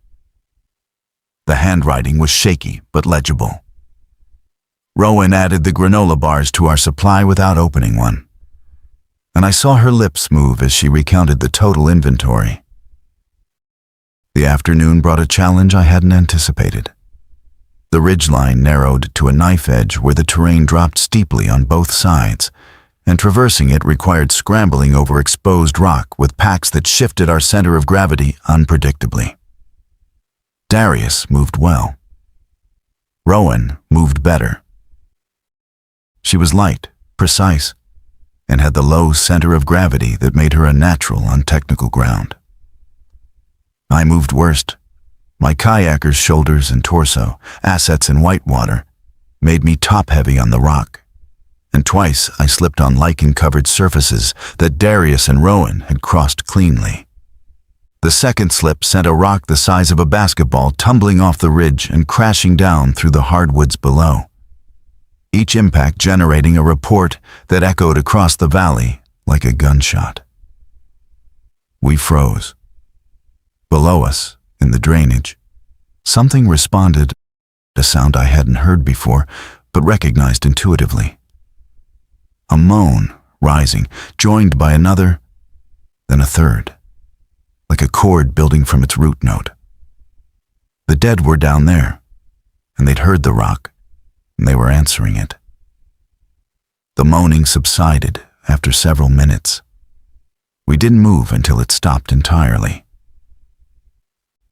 The handwriting was shaky but legible. Rowan added the granola bars to our supply without opening one, and I saw her lips move as she recounted the total inventory. The afternoon brought a challenge I hadn't anticipated. The ridgeline narrowed to a knife edge where the terrain dropped steeply on both sides, and traversing it required scrambling over exposed rock with packs that shifted our center of gravity unpredictably. Darius moved well. Rowan moved better. She was light, precise, and had the low center of gravity that made her a natural on technical ground. I moved worst. My kayaker's shoulders and torso, assets in whitewater, made me top-heavy on the rock, and twice I slipped on lichen-covered surfaces that Darius and Rowan had crossed cleanly. The second slip sent a rock the size of a basketball tumbling off the ridge and crashing down through the hardwoods below, each impact generating a report that echoed across the valley like a gunshot. We froze. Below us, in the drainage, something responded, a sound I hadn't heard before, but recognized intuitively. A moan, rising, joined by another, then a third, like a chord building from its root note. The dead were down there, and they'd heard the rock, and they were answering it. The moaning subsided after several minutes. We didn't move until it stopped entirely.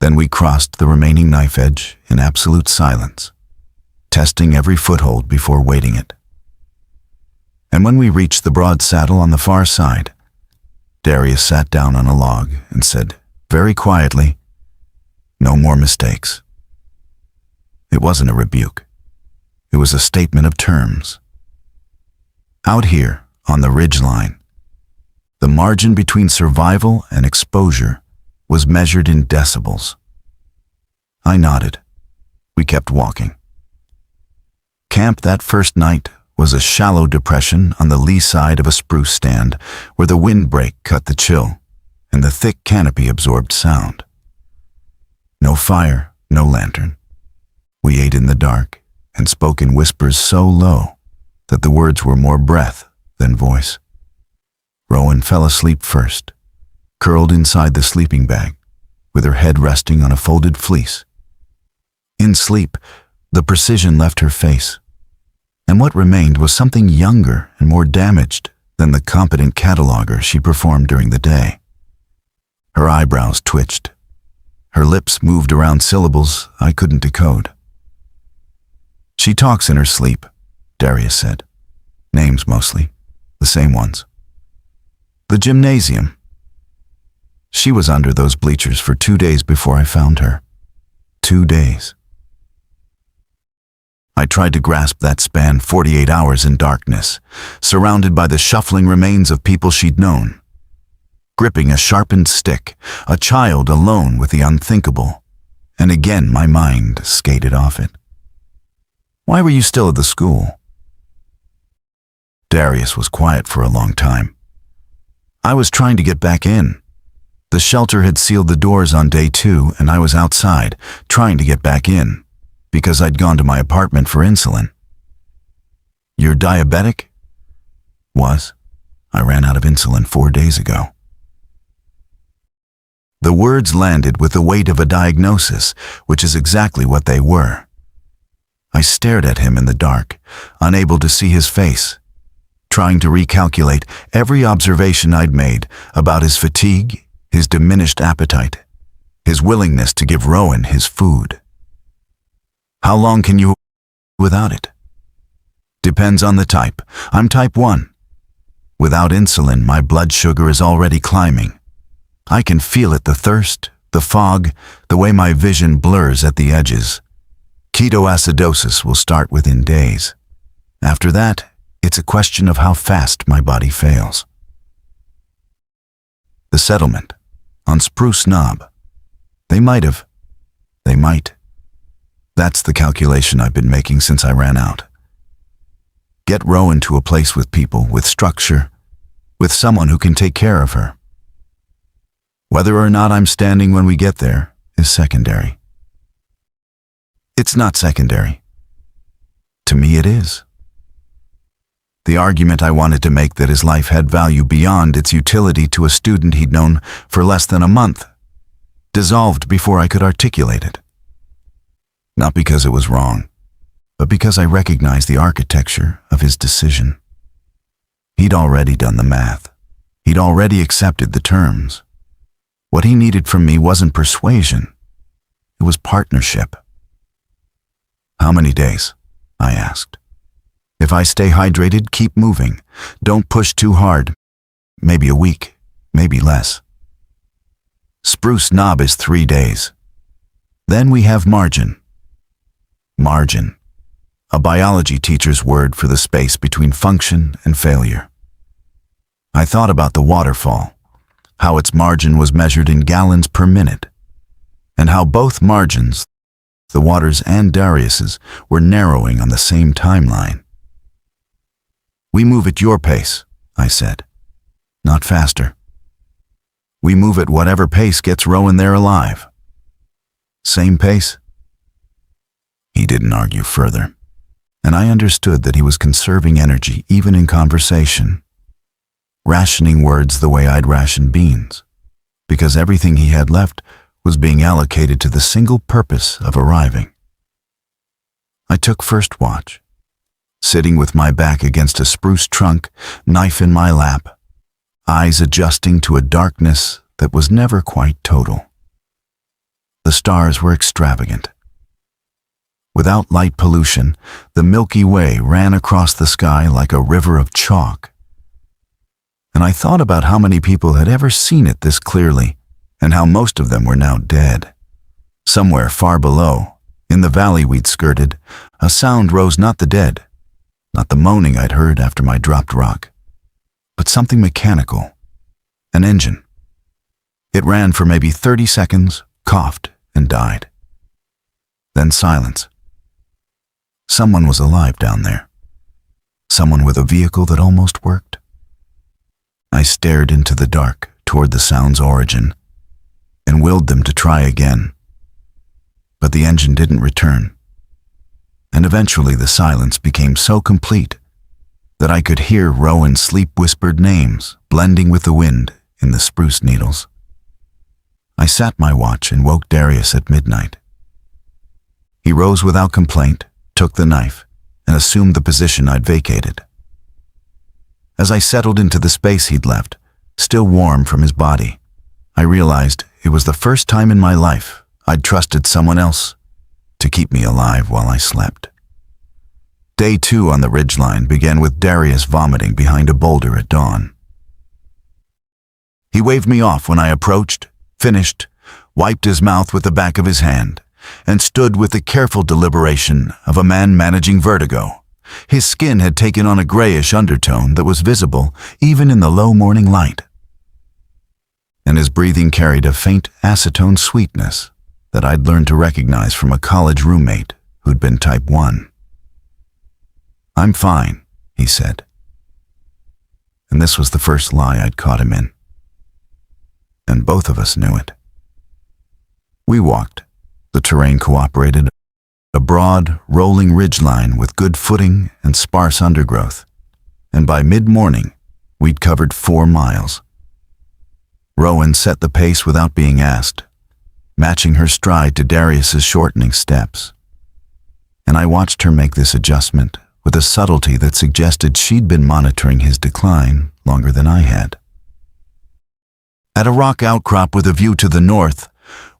Then we crossed the remaining knife edge in absolute silence, testing every foothold before wading it. And when we reached the broad saddle on the far side, Darius sat down on a log and said, very quietly, "No more mistakes." It wasn't a rebuke. It was a statement of terms. Out here, on the ridgeline, the margin between survival and exposure was measured in decibels. I nodded. We kept walking. Camp that first night was a shallow depression on the lee side of a spruce stand where the windbreak cut the chill and the thick canopy absorbed sound. No fire, no lantern. We ate in the dark and spoke in whispers so low that the words were more breath than voice. Rowan fell asleep first, curled inside the sleeping bag, with her head resting on a folded fleece. In sleep, the precision left her face, and what remained was something younger and more damaged than the competent cataloger she performed during the day. Her eyebrows twitched. Her lips moved around syllables I couldn't decode. "She talks in her sleep," Darius said. "Names mostly, the same ones. The gymnasium. She was under those bleachers for 2 days before I found her. 2 days." I tried to grasp that span 48 hours in darkness, surrounded by the shuffling remains of people she'd known. Gripping a sharpened stick, a child alone with the unthinkable, and again my mind skated off it. "Why were you still at the school?" Darius was quiet for a long time. "I was trying to get back in. The shelter had sealed the doors on day 2, and I was outside, trying to get back in, because I'd gone to my apartment for insulin." "You're diabetic?" "Was. I ran out of insulin 4 days ago." The words landed with the weight of a diagnosis, which is exactly what they were. I stared at him in the dark, unable to see his face, trying to recalculate every observation I'd made about his fatigue, his diminished appetite, his willingness to give Rowan his food. "How long can you without it?" "Depends on the type. I'm type 1. Without insulin, my blood sugar is already climbing. I can feel it, the thirst, the fog, the way my vision blurs at the edges. Ketoacidosis will start within days. After that, it's a question of how fast my body fails." The settlement, on Spruce Knob. They might. That's the calculation I've been making since I ran out. Get Rowan to a place with people, with structure, with someone who can take care of her. Whether or not I'm standing when we get there is secondary. It's not secondary. To me it is. The argument I wanted to make that his life had value beyond its utility to a student he'd known for less than a month dissolved before I could articulate it. Not because it was wrong, but because I recognized the architecture of his decision. He'd already done the math. He'd already accepted the terms. What he needed from me wasn't persuasion. It was partnership. "How many days?" I asked. "If I stay hydrated, keep moving. Don't push too hard. Maybe a week, maybe less." Spruce Knob is 3 days. Then we have margin. Margin, a biology teacher's word for the space between function and failure. I thought about the waterfall, how its margin was measured in gallons per minute, and how both margins, the water's and Darius's, were narrowing on the same timeline. "We move at your pace," I said, "not faster. We move at whatever pace gets Rowan there alive." "Same pace?" He didn't argue further, and I understood that he was conserving energy even in conversation, rationing words the way I'd ration beans, because everything he had left was being allocated to the single purpose of arriving. I took first watch, sitting with my back against a spruce trunk, knife in my lap, eyes adjusting to a darkness that was never quite total. The stars were extravagant. Without light pollution, the Milky Way ran across the sky like a river of chalk. And I thought about how many people had ever seen it this clearly, and how most of them were now dead. Somewhere far below, in the valley we'd skirted, a sound rose, not the dead, not the moaning I'd heard after my dropped rock, but something mechanical, an engine. It ran for maybe 30 seconds, coughed, and died. Then silence. Someone was alive down there. Someone with a vehicle that almost worked. I stared into the dark toward the sound's origin and willed them to try again. But the engine didn't return. And eventually the silence became so complete that I could hear Rowan's sleep-whispered names blending with the wind in the spruce needles. I sat my watch and woke Darius at midnight. He rose without complaint, took the knife, and assumed the position I'd vacated. As I settled into the space he'd left, still warm from his body, I realized it was the first time in my life I'd trusted someone else to keep me alive while I slept. Day 2 on the ridgeline began with Darius vomiting behind a boulder at dawn. He waved me off when I approached, finished, wiped his mouth with the back of his hand, and stood with the careful deliberation of a man managing vertigo. His skin had taken on a grayish undertone that was visible even in the low morning light. And his breathing carried a faint acetone sweetness that I'd learned to recognize from a college roommate who'd been type 1. "I'm fine," he said. And this was the first lie I'd caught him in. And both of us knew it. We walked. The terrain cooperated. A broad, rolling ridgeline with good footing and sparse undergrowth. And by mid-morning, we'd covered 4 miles. Rowan set the pace without being asked, matching her stride to Darius's shortening steps. And I watched her make this adjustment with a subtlety that suggested she'd been monitoring his decline longer than I had. At a rock outcrop with a view to the north,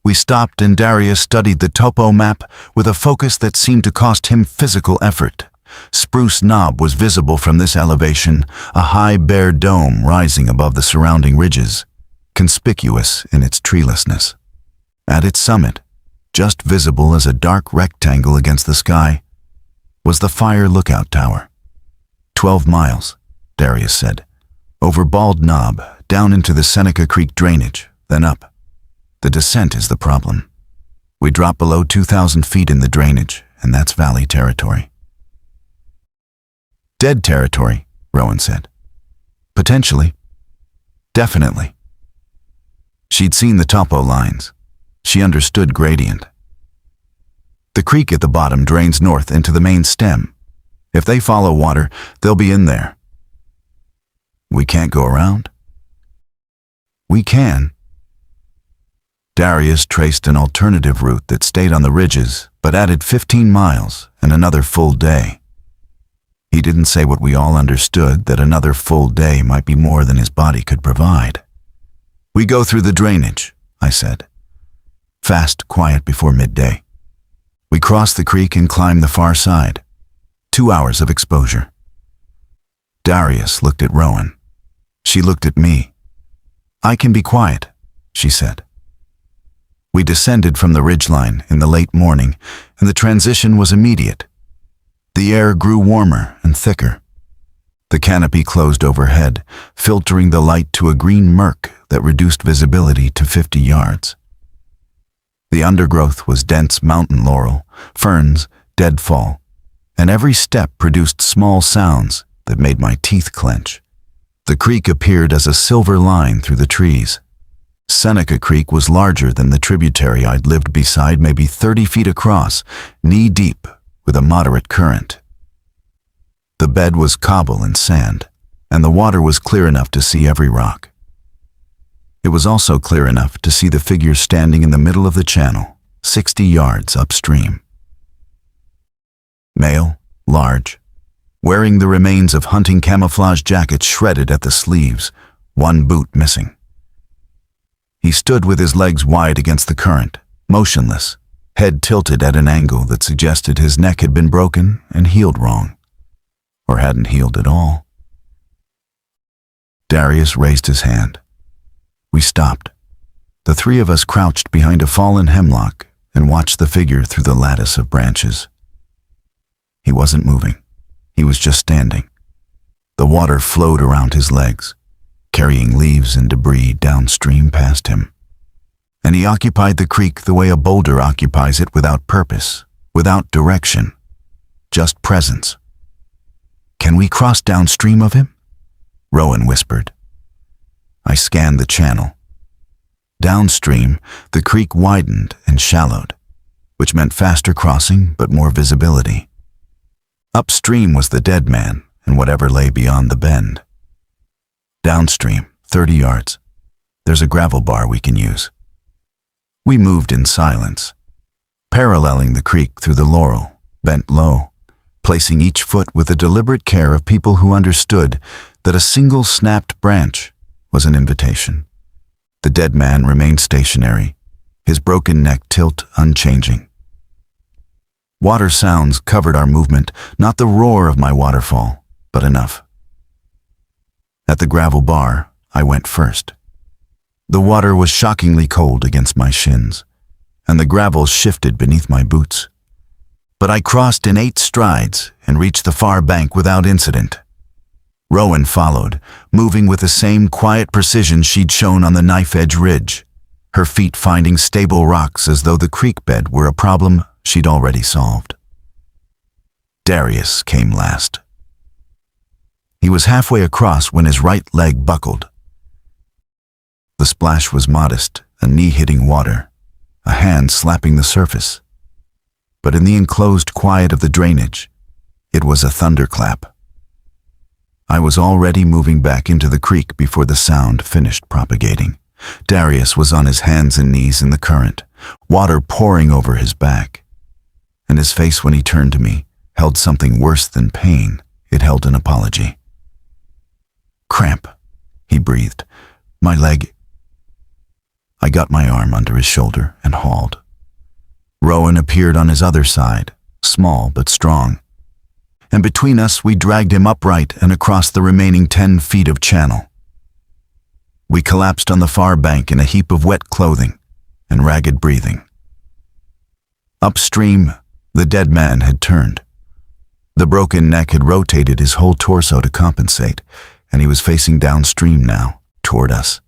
we stopped and Darius studied the topo map with a focus that seemed to cost him physical effort. Spruce Knob was visible from this elevation, a high bare dome rising above the surrounding ridges, conspicuous in its treelessness. At its summit, just visible as a dark rectangle against the sky, was the fire lookout tower. 12 miles, Darius said, over Bald Knob, down into the Seneca Creek drainage, then up. The descent is the problem. We drop below 2,000 feet in the drainage, and that's valley territory. Dead territory, Rowan said. Potentially. Definitely. She'd seen the topo lines. She understood gradient. The creek at the bottom drains north into the main stem. If they follow water, they'll be in there. We can't go around? We can. Darius traced an alternative route that stayed on the ridges, but added 15 miles and another full day. He didn't say what we all understood, that another full day might be more than his body could provide. We go through the drainage, I said. Fast, quiet before midday. We cross the creek and climb the far side. 2 hours of exposure. Darius looked at Rowan. She looked at me. I can be quiet, she said. We descended from the ridgeline in the late morning, and the transition was immediate. The air grew warmer and thicker. The canopy closed overhead, filtering the light to a green murk that reduced visibility to 50 yards. The undergrowth was dense mountain laurel, ferns, deadfall, and every step produced small sounds that made my teeth clench. The creek appeared as a silver line through the trees. Seneca Creek was larger than the tributary I'd lived beside, maybe 30 feet across, knee-deep, with a moderate current. The bed was cobble and sand, and the water was clear enough to see every rock. It was also clear enough to see the figure standing in the middle of the channel, 60 yards upstream. Male, large, wearing the remains of hunting camouflage jackets shredded at the sleeves, one boot missing. He stood with his legs wide against the current, motionless, head tilted at an angle that suggested his neck had been broken and healed wrong, or hadn't healed at all. Darius raised his hand. We stopped. The three of us crouched behind a fallen hemlock and watched the figure through the lattice of branches. He wasn't moving. He was just standing. The water flowed around his legs, carrying leaves and debris downstream past him. And he occupied the creek the way a boulder occupies it, without purpose, without direction, just presence. "Can we cross downstream of him?" Rowan whispered. I scanned the channel. Downstream, the creek widened and shallowed, which meant faster crossing but more visibility. Upstream was the dead man and whatever lay beyond the bend. Downstream, 30 yards, there's a gravel bar we can use. We moved in silence, paralleling the creek through the laurel, bent low, placing each foot with the deliberate care of people who understood that a single snapped branch was an invitation. The dead man remained stationary, his broken neck tilt unchanging. Water sounds covered our movement, not the roar of my waterfall, but enough. At the gravel bar, I went first. The water was shockingly cold against my shins, and the gravel shifted beneath my boots. But I crossed in 8 strides and reached the far bank without incident. Rowan followed, moving with the same quiet precision she'd shown on the knife-edge ridge, her feet finding stable rocks as though the creek bed were a problem she'd already solved. Darius came last. He was halfway across when his right leg buckled. The splash was modest, a knee hitting water, a hand slapping the surface. But in the enclosed quiet of the drainage, it was a thunderclap. I was already moving back into the creek before the sound finished propagating. Darius was on his hands and knees in the current, water pouring over his back. And his face when he turned to me held something worse than pain. It held an apology. "Cramp," he breathed. "My leg." I got my arm under his shoulder and hauled. Rowan appeared on his other side, small but strong. And between us, we dragged him upright and across the remaining 10 feet of channel. We collapsed on the far bank in a heap of wet clothing and ragged breathing. Upstream, the dead man had turned. The broken neck had rotated his whole torso to compensate, and he was facing downstream now, toward us.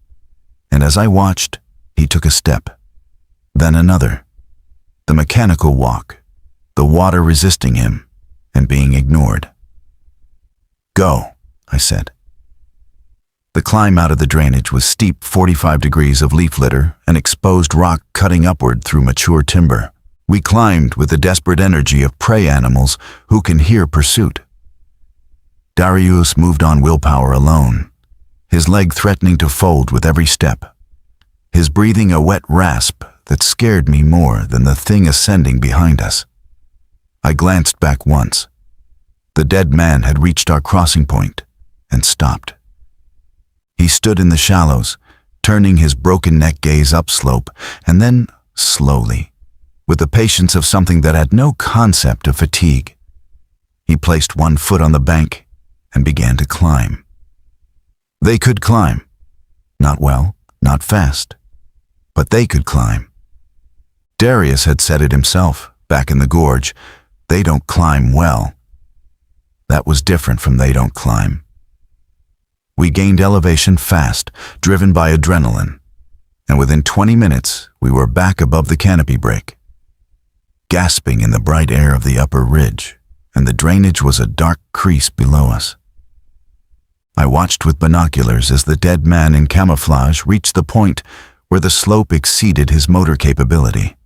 And as I watched, he took a step, then another. The mechanical walk, the water resisting him and being ignored. "Go," I said. The climb out of the drainage was steep, 45 degrees of leaf litter and exposed rock cutting upward through mature timber. We climbed with the desperate energy of prey animals who can hear pursuit. Darius moved on willpower alone, his leg threatening to fold with every step, his breathing a wet rasp that scared me more than the thing ascending behind us. I glanced back once. The dead man had reached our crossing point and stopped. He stood in the shallows, turning his broken neck gaze upslope, and then, slowly, with the patience of something that had no concept of fatigue, he placed one foot on the bank and began to climb. They could climb. Not well, not fast, but they could climb. Darius had said it himself, back in the gorge. They don't climb well. That was different from they don't climb. We gained elevation fast, driven by adrenaline, and within 20 minutes, we were back above the canopy break, gasping in the bright air of the upper ridge, and the drainage was a dark crease below us. I watched with binoculars as the dead man in camouflage reached the point where the slope exceeded his motor capability.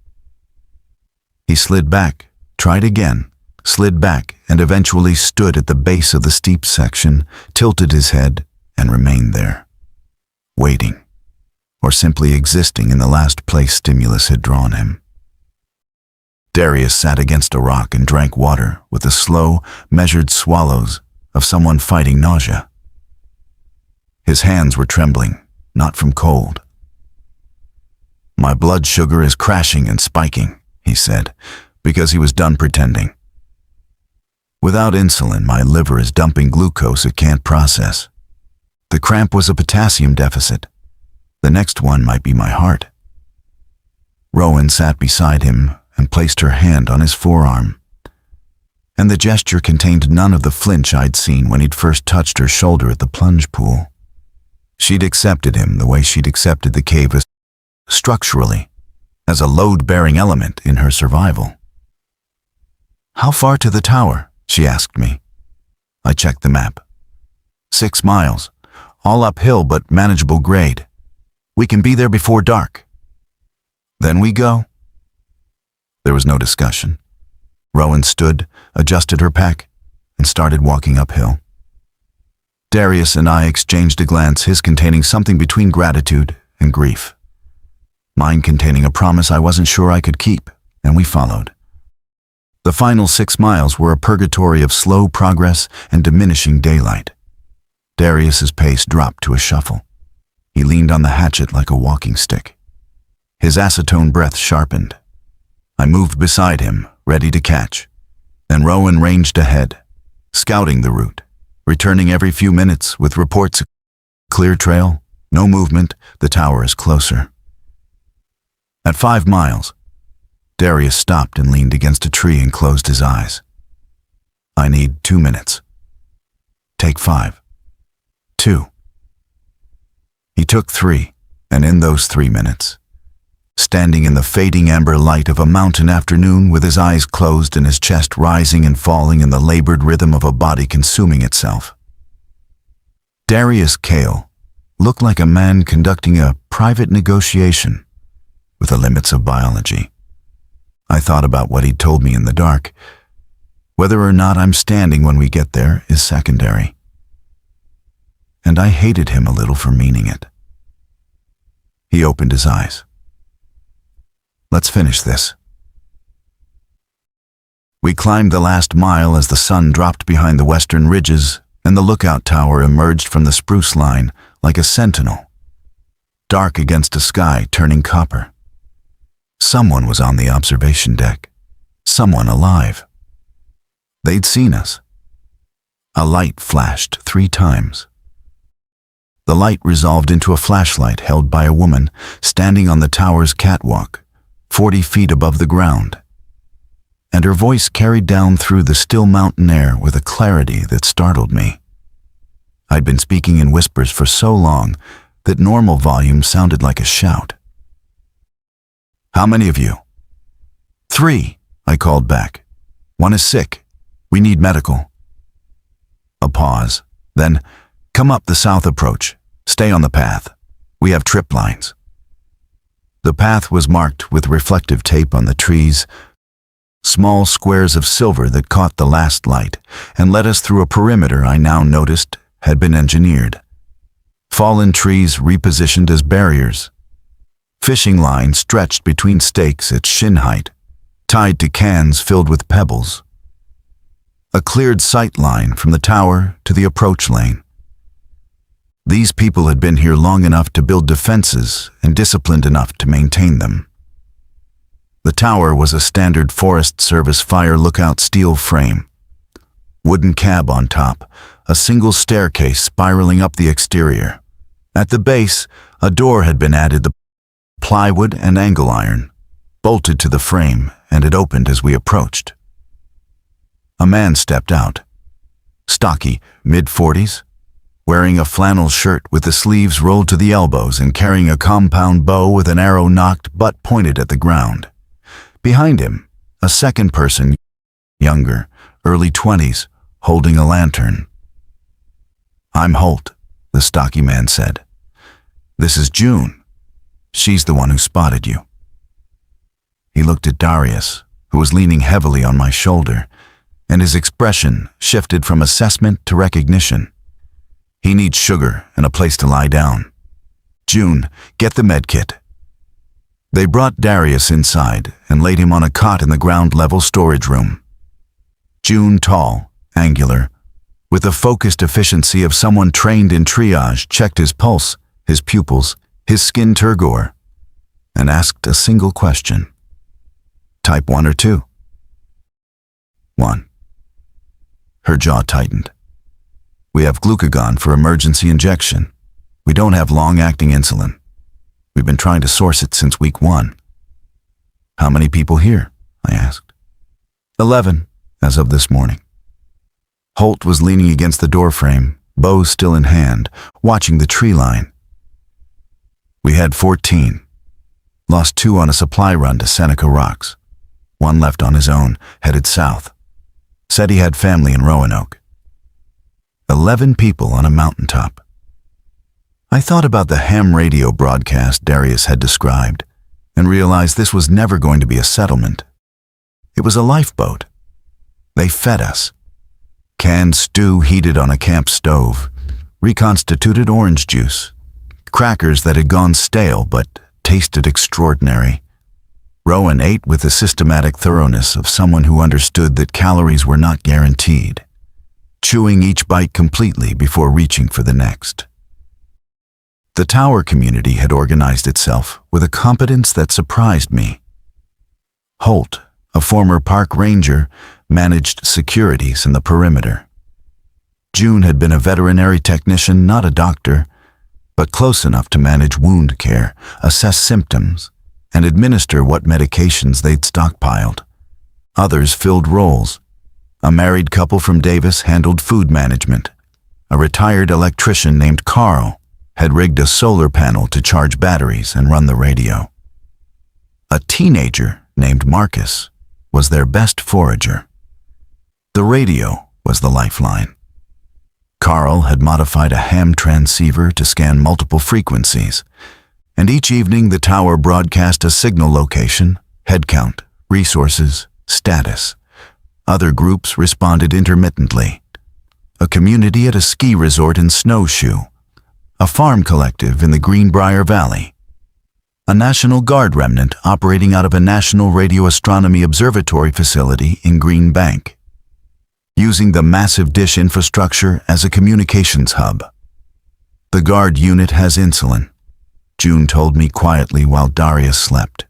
He slid back, tried again, slid back, and eventually stood at the base of the steep section, tilted his head, and remained there, waiting, or simply existing in the last place stimulus had drawn him. Darius sat against a rock and drank water with the slow, measured swallows of someone fighting nausea. His hands were trembling, not from cold. "My blood sugar is crashing and spiking," he said, because he was done pretending. Without insulin, my liver is dumping glucose it can't process. The cramp was a potassium deficit. The next one might be my heart. Rowan sat beside him and placed her hand on his forearm, and the gesture contained none of the flinch I'd seen when he'd first touched her shoulder at the plunge pool. She'd accepted him the way she'd accepted the cave structurally, as a load-bearing element in her survival. "How far to the tower?" she asked me. I checked the map. 6 miles, all uphill but manageable grade. We can be there before dark. Then we go. There was no discussion. Rowan stood, adjusted her pack, and started walking uphill. Darius and I exchanged a glance, his containing something between gratitude and grief, mine containing a promise I wasn't sure I could keep, and we followed. The final 6 miles were a purgatory of slow progress and diminishing daylight. Darius's pace dropped to a shuffle. He leaned on the hatchet like a walking stick. His acetone breath sharpened. I moved beside him, ready to catch. Then Rowan ranged ahead, scouting the route, returning every few minutes with reports. Clear trail, no movement, the tower is closer. At 5 miles, Darius stopped and leaned against a tree and closed his eyes. "I need 2 minutes." "Take 5. 2. He took 3, and in those 3 minutes, standing in the fading amber light of a mountain afternoon with his eyes closed and his chest rising and falling in the labored rhythm of a body consuming itself, Darius Cale looked like a man conducting a private negotiation with the limits of biology. I thought about what he'd told me in the dark. Whether or not I'm standing when we get there is secondary. And I hated him a little for meaning it. He opened his eyes. "Let's finish this." We climbed the last mile as the sun dropped behind the western ridges and the lookout tower emerged from the spruce line like a sentinel, dark against a sky turning copper. Someone was on the observation deck. Someone alive. They'd seen us. A light flashed 3 times. The light resolved into a flashlight held by a woman standing on the tower's catwalk, 40 feet above the ground, and her voice carried down through the still mountain air with a clarity that startled me. I'd been speaking in whispers for so long that normal volume sounded like a shout. "How many of you?" "3, I called back. "1 is sick. We need medical." A pause. Then, "Come up the south approach. Stay on the path. We have trip lines." The path was marked with reflective tape on the trees, small squares of silver that caught the last light and led us through a perimeter I now noticed had been engineered. Fallen trees repositioned as barriers. Fishing lines stretched between stakes at shin height, tied to cans filled with pebbles. A cleared sight line from the tower to the approach lane. These people had been here long enough to build defenses and disciplined enough to maintain them. The tower was a standard Forest Service fire lookout steel frame. Wooden cab on top, a single staircase spiraling up the exterior. At the base, a door had been added, the plywood and angle iron, bolted to the frame, and it opened as we approached. A man stepped out, stocky, mid-40s, wearing a flannel shirt with the sleeves rolled to the elbows and carrying a compound bow with an arrow nocked butt pointed at the ground. Behind him, a second person, younger, early 20s, holding a lantern. "I'm Holt," the stocky man said. "This is June. She's the one who spotted you." He looked at Darius, who was leaning heavily on my shoulder, and his expression shifted from assessment to recognition. "He needs sugar and a place to lie down. June, get the med kit." They brought Darius inside and laid him on a cot in the ground-level storage room. June, tall, angular, with the focused efficiency of someone trained in triage, checked his pulse, his pupils, his skin turgor, and asked a single question. Type 1 or 2? 1. Her jaw tightened. We have glucagon for emergency injection. We don't have long-acting insulin. We've been trying to source it since week 1. How many people here? I asked. 11, as of this morning. Holt was leaning against the doorframe, bow still in hand, watching the tree line. We had 14. Lost 2 on a supply run to Seneca Rocks. 1 left on his own, headed south. Said he had family in Roanoke. 11 people on a mountaintop. I thought about the ham radio broadcast Darius had described and realized this was never going to be a settlement. It was a lifeboat. They fed us. Canned stew heated on a camp stove, reconstituted orange juice, crackers that had gone stale but tasted extraordinary. Rowan ate with the systematic thoroughness of someone who understood that calories were not guaranteed, chewing each bite completely before reaching for the next. The tower community had organized itself with a competence that surprised me. Holt, a former park ranger, managed securities in the perimeter. June had been a veterinary technician, not a doctor, but close enough to manage wound care, assess symptoms, and administer what medications they'd stockpiled. Others filled roles. A married couple from Davis handled food management. A retired electrician named Carl had rigged a solar panel to charge batteries and run the radio. A teenager named Marcus was their best forager. The radio was the lifeline. Carl had modified a ham transceiver to scan multiple frequencies, and each evening the tower broadcast a signal location, head count, resources, status. Other groups responded intermittently. A community at a ski resort in Snowshoe, a farm collective in the Greenbrier Valley, a National Guard remnant operating out of a National Radio Astronomy Observatory facility in Green Bank, using the massive dish infrastructure as a communications hub. The Guard unit has insulin, June told me quietly while Darius slept.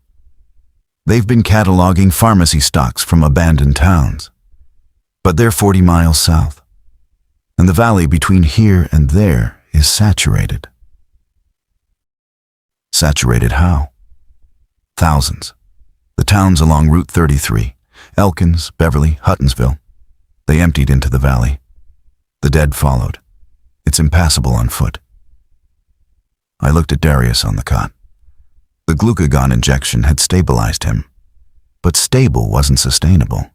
They've been cataloging pharmacy stocks from abandoned towns, but they're 40 miles south, and the valley between here and there is saturated. Saturated how? Thousands. The towns along Route 33, Elkins, Beverly, Huttonsville. They emptied into the valley. The dead followed. It's impassable on foot. I looked at Darius on the cot. The glucagon injection had stabilized him, but stable wasn't sustainable.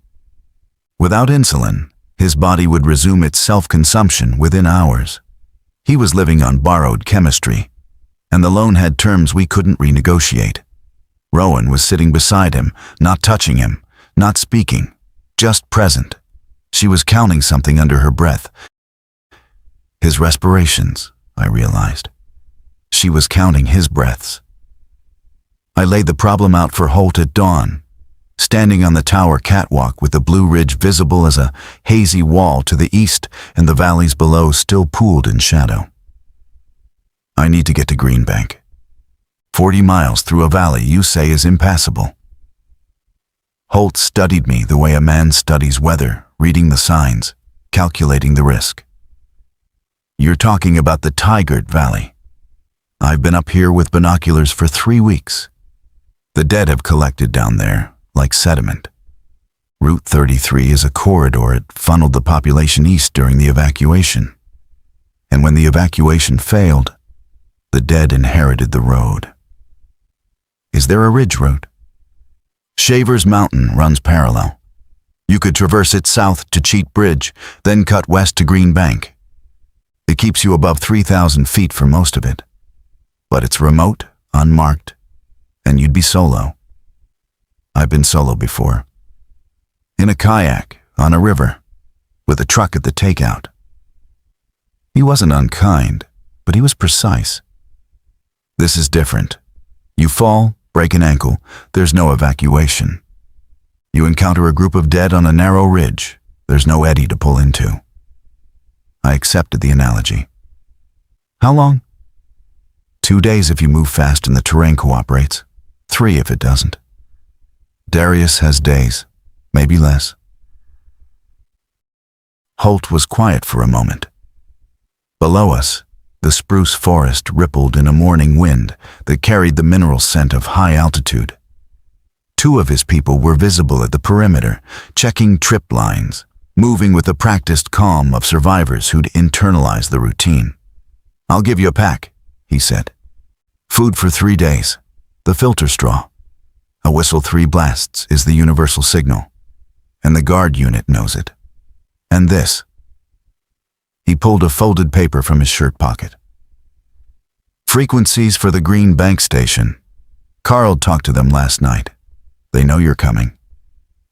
Without insulin, his body would resume its self-consumption within hours. He was living on borrowed chemistry, and the loan had terms we couldn't renegotiate. Rowan was sitting beside him, not touching him, not speaking, just present. She was counting something under her breath. His respirations, I realized. She was counting his breaths. I laid the problem out for Holt at dawn, standing on the tower catwalk with the Blue Ridge visible as a hazy wall to the east and the valleys below still pooled in shadow. I need to get to Green Bank. 40 miles through a valley you say is impassable. Holt studied me the way a man studies weather, reading the signs, calculating the risk. You're talking about the Tigard Valley. I've been up here with binoculars for 3 weeks. The dead have collected down there, like sediment. Route 33 is a corridor. It funneled the population east during the evacuation. And when the evacuation failed, the dead inherited the road. Is there a ridge road? Shaver's Mountain runs parallel. You could traverse it south to Cheat Bridge, then cut west to Green Bank. It keeps you above 3,000 feet for most of it. But it's remote, unmarked, and you'd be solo. I've been solo before. In a kayak, on a river, with a truck at the takeout. He wasn't unkind, but he was precise. This is different. You fall, break an ankle, there's no evacuation. You encounter a group of dead on a narrow ridge, there's no eddy to pull into. I accepted the analogy. How long? 2 days if you move fast and the terrain cooperates. 3 if it doesn't. Darius has days, maybe less. Holt was quiet for a moment. Below us, the spruce forest rippled in a morning wind that carried the mineral scent of high altitude. 2 of his people were visible at the perimeter, checking trip lines, moving with the practiced calm of survivors who'd internalized the routine. "I'll give you a pack," he said. "Food for 3 days. The filter straw. A whistle 3 blasts is the universal signal, and the guard unit knows it. And this." He pulled a folded paper from his shirt pocket. "Frequencies for the Green Bank Station. Carl talked to them last night. They know you're coming.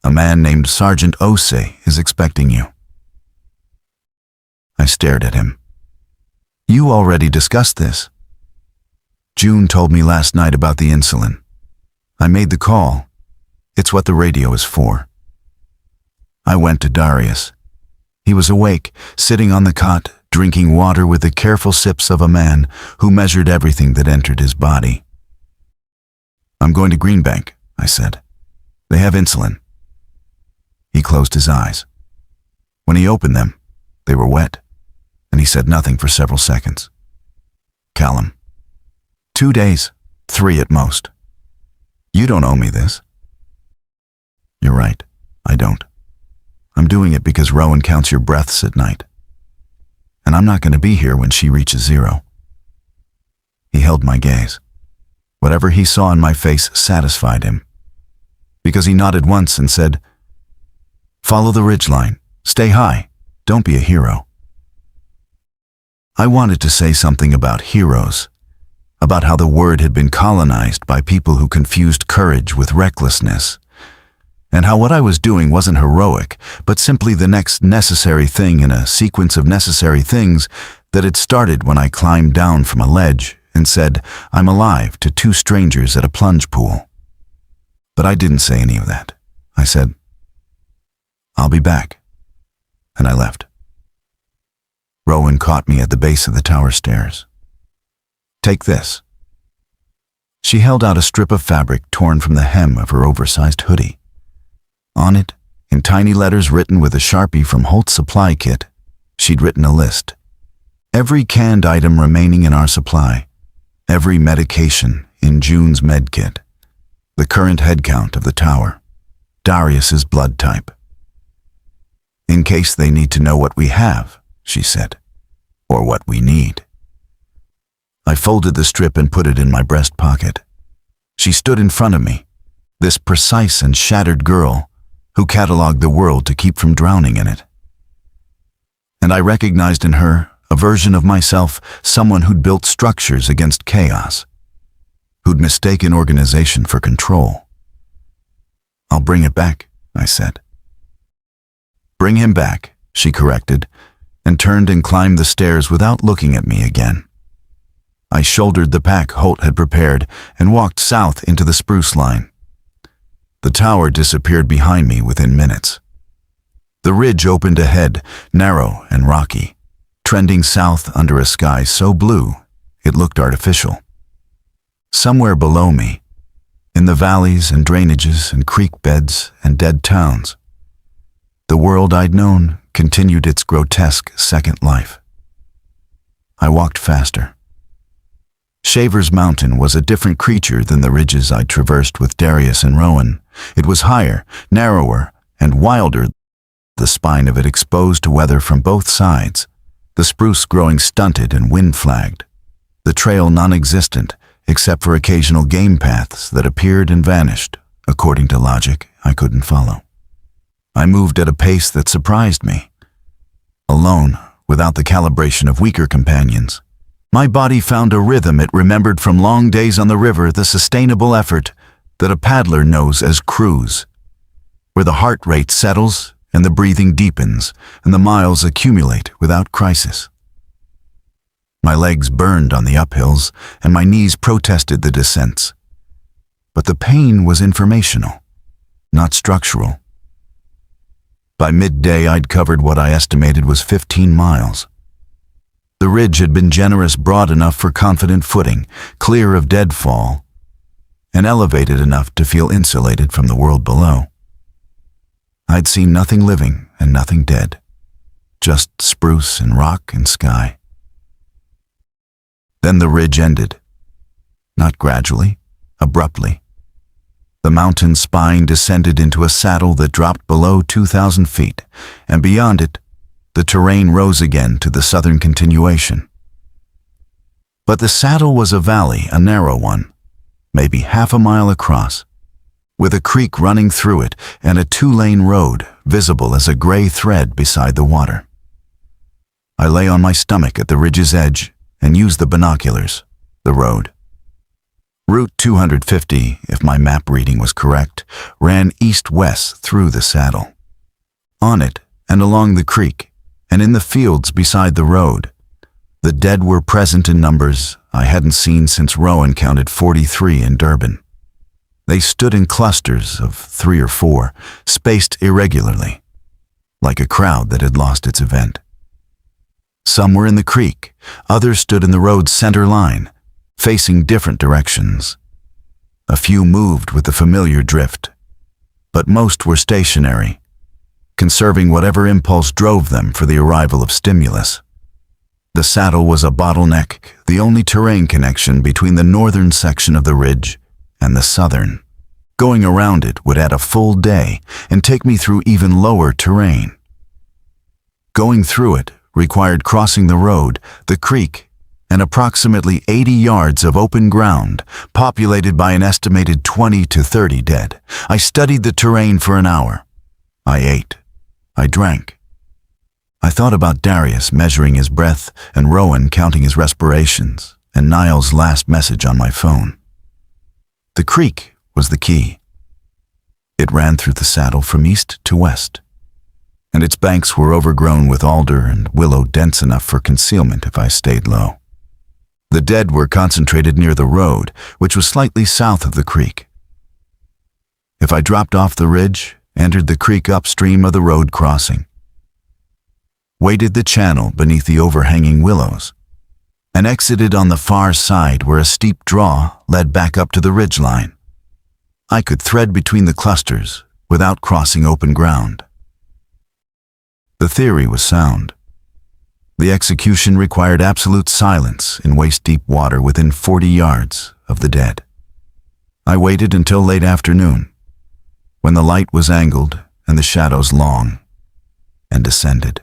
A man named Sergeant Osei is expecting you." I stared at him. "You already discussed this." "June told me last night about the insulin. I made the call. It's what the radio is for." I went to Darius. He was awake, sitting on the cot, drinking water with the careful sips of a man who measured everything that entered his body. "I'm going to Greenbank," I said. "They have insulin." He closed his eyes. When he opened them, they were wet, and he said nothing for several seconds. "Callum, 2 days, 3 at most. You don't owe me this." "You're right, I don't. I'm doing it because Rowan counts your breaths at night. And I'm not going to be here when she reaches 0. He held my gaze. Whatever he saw in my face satisfied him. Because he nodded once and said, "Follow the ridgeline. Stay high. Don't be a hero." I wanted to say something about heroes, about how the word had been colonized by people who confused courage with recklessness, and how what I was doing wasn't heroic, but simply the next necessary thing in a sequence of necessary things that had started when I climbed down from a ledge and said, "I'm alive" to 2 strangers at a plunge pool. But I didn't say any of that. I said, "I'll be back," and I left. Rowan caught me at the base of the tower stairs. "Take this." She held out a strip of fabric torn from the hem of her oversized hoodie. On it, in tiny letters written with a Sharpie from Holt's supply kit, she'd written a list. Every canned item remaining in our supply, every medication in June's med kit, the current head count of the tower, Darius's blood type. "In case they need to know what we have," she said, "or what we need." I folded the strip and put it in my breast pocket. She stood in front of me, this precise and shattered girl who cataloged the world to keep from drowning in it. And I recognized in her a version of myself, someone who'd built structures against chaos, who'd mistaken organization for control. "I'll bring it back," I said. "Bring him back," she corrected, and turned and climbed the stairs without looking at me again. I shouldered the pack Holt had prepared and walked south into the spruce line. The tower disappeared behind me within minutes. The ridge opened ahead, narrow and rocky, trending south under a sky so blue it looked artificial. Somewhere below me, in the valleys and drainages and creek beds and dead towns, the world I'd known continued its grotesque second life. I walked faster. Shaver's Mountain was a different creature than the ridges I'd traversed with Darius and Rowan. It was higher, narrower, and wilder, the spine of it exposed to weather from both sides, the spruce growing stunted and wind-flagged, the trail non-existent except for occasional game paths that appeared and vanished, according to logic I couldn't follow. I moved at a pace that surprised me. Alone, without the calibration of weaker companions, my body found a rhythm it remembered from long days on the river, the sustainable effort that a paddler knows as cruise, where the heart rate settles and the breathing deepens and the miles accumulate without crisis. My legs burned on the uphills and my knees protested the descents. But the pain was informational, not structural. By midday, I'd covered what I estimated was 15 miles. The ridge had been generous, broad enough for confident footing, clear of deadfall, and elevated enough to feel insulated from the world below. I'd seen nothing living and nothing dead, just spruce and rock and sky. Then the ridge ended. Not gradually, abruptly. The mountain spine descended into a saddle that dropped below 2,000 feet, and beyond it, the terrain rose again to the southern continuation. But the saddle was a valley, a narrow one, maybe half a mile across, with a creek running through it and a 2-lane road visible as a gray thread beside the water. I lay on my stomach at the ridge's edge and used the binoculars, the road. Route 250, if my map reading was correct, ran east-west through the saddle. On it and along the creek, and in the fields beside the road, the dead were present in numbers I hadn't seen since Rowan counted 43 in Durban. They stood in clusters of 3 or 4, spaced irregularly, like a crowd that had lost its event. Some were in the creek, others stood in the road's center line, facing different directions. A few moved with the familiar drift, but most were stationary, conserving whatever impulse drove them for the arrival of stimulus. The saddle was a bottleneck, the only terrain connection between the northern section of the ridge and the southern. Going around it would add a full day and take me through even lower terrain. Going through it required crossing the road, the creek, and approximately 80 yards of open ground, populated by an estimated 20 to 30 dead. I studied the terrain for an hour. I ate. I drank. I thought about Darius measuring his breath and Rowan counting his respirations and Niall's last message on my phone. The creek was the key. It ran through the saddle from east to west, and its banks were overgrown with alder and willow dense enough for concealment if I stayed low. The dead were concentrated near the road, which was slightly south of the creek. If I dropped off the ridge, entered the creek upstream of the road crossing, waded the channel beneath the overhanging willows, and exited on the far side where a steep draw led back up to the ridgeline, I could thread between the clusters without crossing open ground. The theory was sound. The execution required absolute silence in waist-deep water within 40 yards of the dead. I waited until late afternoon, when the light was angled and the shadows long, and descended.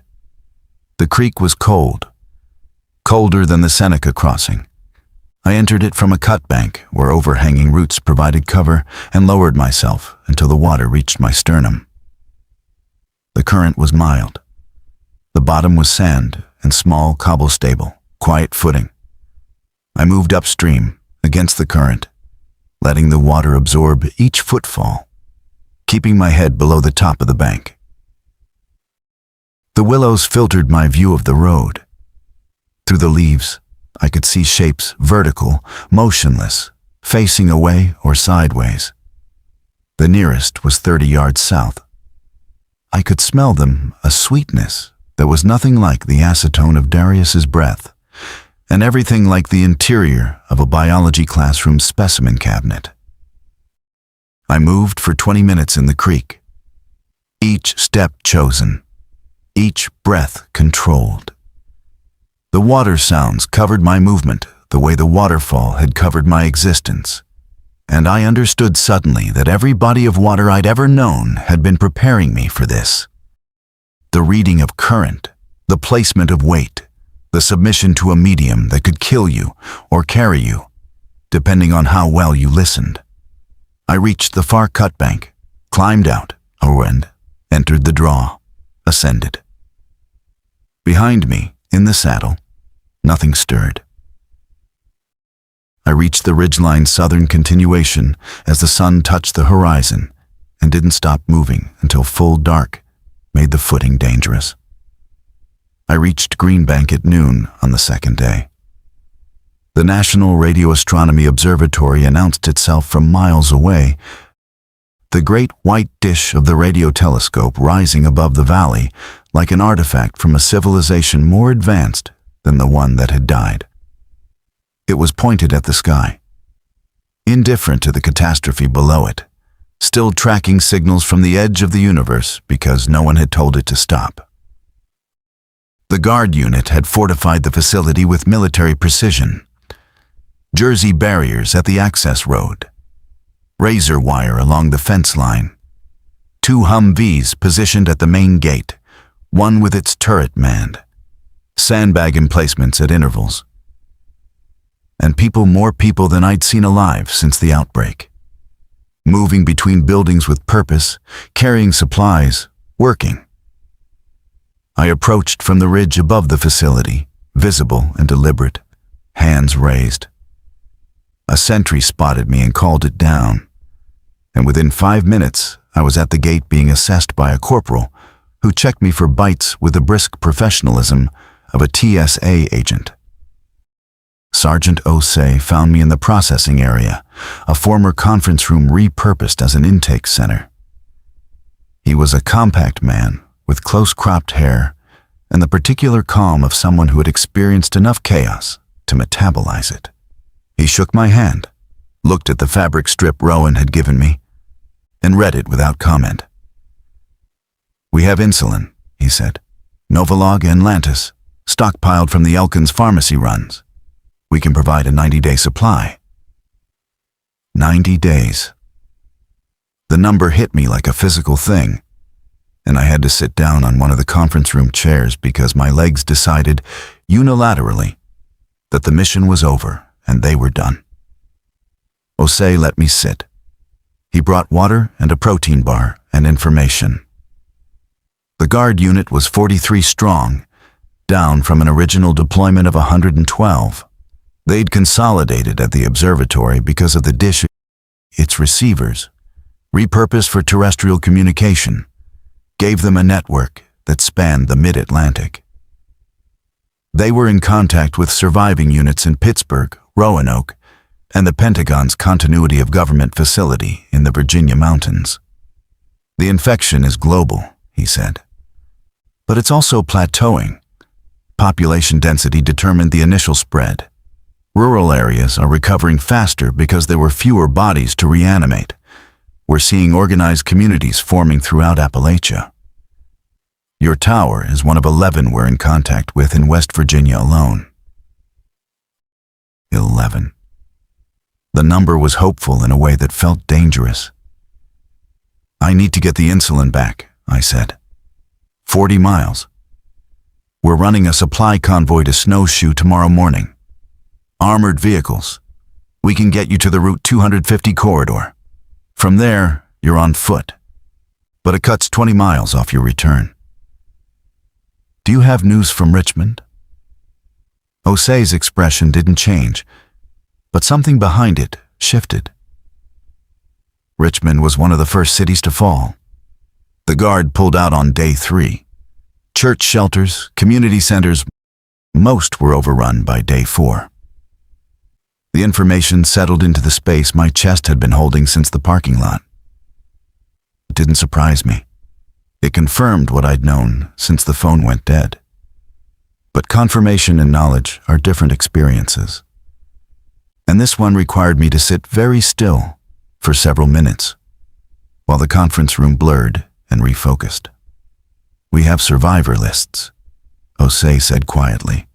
The creek was cold, colder than the Seneca crossing. I entered it from a cut bank where overhanging roots provided cover and lowered myself until the water reached my sternum. The current was mild. The bottom was sand and small cobble-stable, quiet footing. I moved upstream against the current, letting the water absorb each footfall, keeping my head below the top of the bank. The willows filtered my view of the road. Through the leaves, I could see shapes vertical, motionless, facing away or sideways. The nearest was 30 yards south. I could smell them, a sweetness that was nothing like the acetone of Darius's breath, and everything like the interior of a biology classroom specimen cabinet. I moved for 20 minutes in the creek, each step chosen, each breath controlled. The water sounds covered my movement the way the waterfall had covered my existence, and I understood suddenly that every body of water I'd ever known had been preparing me for this. The reading of current, the placement of weight, the submission to a medium that could kill you or carry you, depending on how well you listened. I reached the far cut bank, climbed out, and entered the draw, ascended. Behind me, in the saddle, nothing stirred. I reached the ridgeline's southern continuation as the sun touched the horizon and didn't stop moving until full dark made the footing dangerous. I reached Greenbank at noon on the second day. The National Radio Astronomy Observatory announced itself from miles away, the great white dish of the radio telescope rising above the valley like an artifact from a civilization more advanced than the one that had died. It was pointed at the sky. indifferent to the catastrophe below it, still tracking signals from the edge of the universe because no one had told it to stop. The guard unit had fortified the facility with military precision. Jersey barriers at the access road, razor wire along the fence line, 2 Humvees positioned at the main gate, one with its turret manned, sandbag emplacements at intervals, and more people than I'd seen alive since the outbreak. Moving between buildings with purpose, carrying supplies, working. I approached from the ridge above the facility, visible and deliberate, hands raised. A sentry spotted me and called it down, and within 5 minutes I was at the gate being assessed by a corporal who checked me for bites with the brisk professionalism of a TSA agent. Sergeant Osei found me in the processing area, a former conference room repurposed as an intake center. He was a compact man with close-cropped hair and the particular calm of someone who had experienced enough chaos to metabolize it. He shook my hand, looked at the fabric strip Rowan had given me, and read it without comment. "We have insulin," he said. "Novolog and Lantus, stockpiled from the Elkins pharmacy runs. We can provide a 90-day supply." 90 days. The number hit me like a physical thing, and I had to sit down on one of the conference room chairs because my legs decided, unilaterally, that the mission was over and they were done. Osei let me sit. He brought water and a protein bar and information. The guard unit was 43 strong, down from an original deployment of 112. They'd consolidated at the observatory because of the dish, its receivers, repurposed for terrestrial communication, gave them a network that spanned the mid-Atlantic. They were in contact with surviving units in Pittsburgh, Roanoke, and the Pentagon's continuity of government facility in the Virginia mountains. "The infection is global," he said. "But it's also plateauing. Population density determined the initial spread. Rural areas are recovering faster because there were fewer bodies to reanimate. We're seeing organized communities forming throughout Appalachia. Your tower is one of 11 we're in contact with in West Virginia alone." 11. The number was hopeful in a way that felt dangerous. "I need to get the insulin back," I said. 40 miles. We're running a supply convoy to Snowshoe tomorrow morning. Armored vehicles. We can get you to the Route 250 corridor. From there, you're on foot. But it cuts 20 miles off your return. "Do you have news from Richmond?" Osei's expression didn't change, but something behind it shifted. Richmond was one of the first cities to fall. The Guard pulled out on day 3. Church shelters, community centers, most were overrun by day 4. The information settled into the space my chest had been holding since the parking lot. It didn't surprise me. It confirmed what I'd known since the phone went dead. But confirmation and knowledge are different experiences. And this one required me to sit very still for several minutes, while the conference room blurred and refocused. "We have survivor lists," Osei said quietly.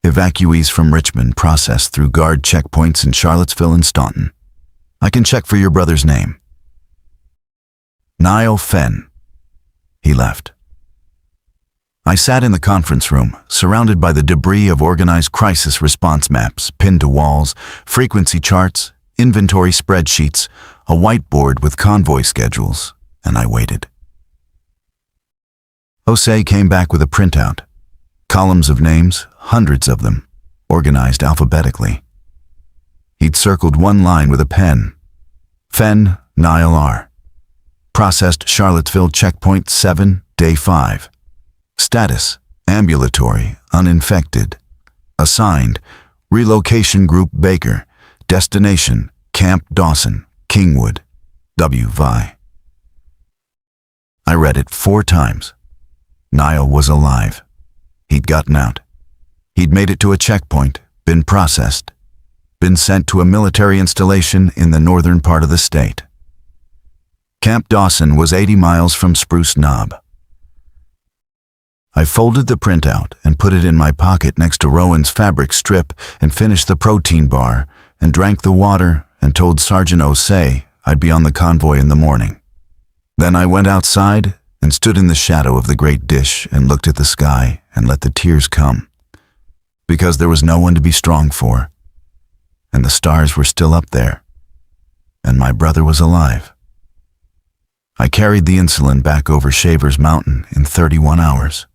"Evacuees from Richmond processed through guard checkpoints in Charlottesville and Staunton. I can check for your brother's name." "Niall Fenn." He left. I sat in the conference room, surrounded by the debris of organized crisis response maps pinned to walls, frequency charts, inventory spreadsheets, a whiteboard with convoy schedules, and I waited. Osei came back with a printout. Columns of names, hundreds of them, organized alphabetically. He'd circled one line with a pen. Fenn, Niall R. Processed Charlottesville Checkpoint 7, Day 5. Status, ambulatory, uninfected. Assigned, Relocation Group Baker. Destination, Camp Dawson, Kingwood, W.Vi. I read it 4 times. Niall was alive. He'd gotten out. He'd made it to a checkpoint, been processed. been sent to a military installation in the northern part of the state. Camp Dawson was 80 miles from Spruce Knob. I folded the printout and put it in my pocket next to Rowan's fabric strip and finished the protein bar and drank the water and told Sergeant Osei I'd be on the convoy in the morning. Then I went outside and stood in the shadow of the great dish and looked at the sky and let the tears come, because there was no one to be strong for, and the stars were still up there, and my brother was alive. I carried the insulin back over Shaver's Mountain in 31 hours,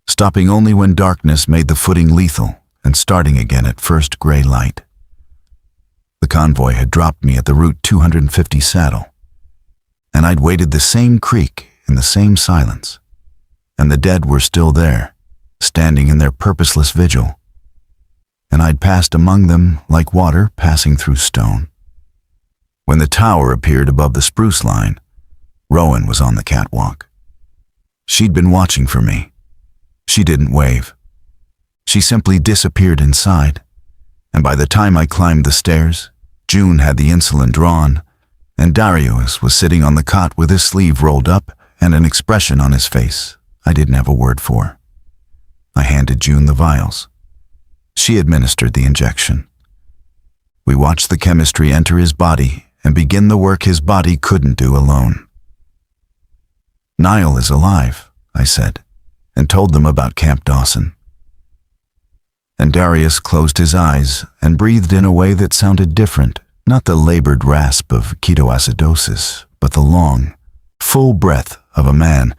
stopping only when darkness made the footing lethal and starting again at first gray light. The convoy had dropped me at the Route 250 saddle, and I'd waded the same creek in the same silence, and the dead were still there, standing in their purposeless vigil, and I'd passed among them like water passing through stone. When the tower appeared above the spruce line, Rowan was on the catwalk. She'd been watching for me. She didn't wave. She simply disappeared inside, and by the time I climbed the stairs, June had the insulin drawn, and Darius was sitting on the cot with his sleeve rolled up and an expression on his face I didn't have a word for. I handed June the vials. She administered the injection. We watched the chemistry enter his body and begin the work his body couldn't do alone. "Niall is alive," I said, and told them about Camp Dawson. And Darius closed his eyes and breathed in a way that sounded different, not the labored rasp of ketoacidosis, but the long, full breath of a man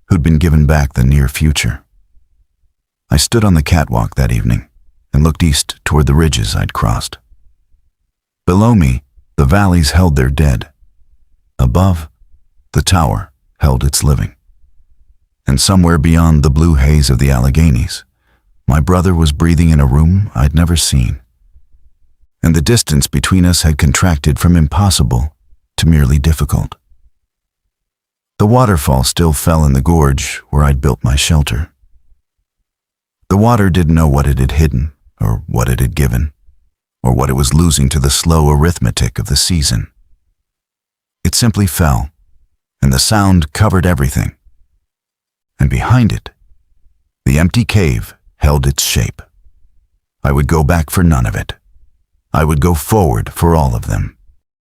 who'd been given back the near future. I stood on the catwalk that evening and looked east toward the ridges I'd crossed. Below me, the valleys held their dead. Above, the tower held its living. And somewhere beyond the blue haze of the Alleghenies, my brother was breathing in a room I'd never seen. And the distance between us had contracted from impossible to merely difficult. The waterfall still fell in the gorge where I'd built my shelter. The water didn't know what it had hidden, or what it had given, or what it was losing to the slow arithmetic of the season. It simply fell, and the sound covered everything. And behind it, the empty cave held its shape. I would go back for none of it. I would go forward for all of them.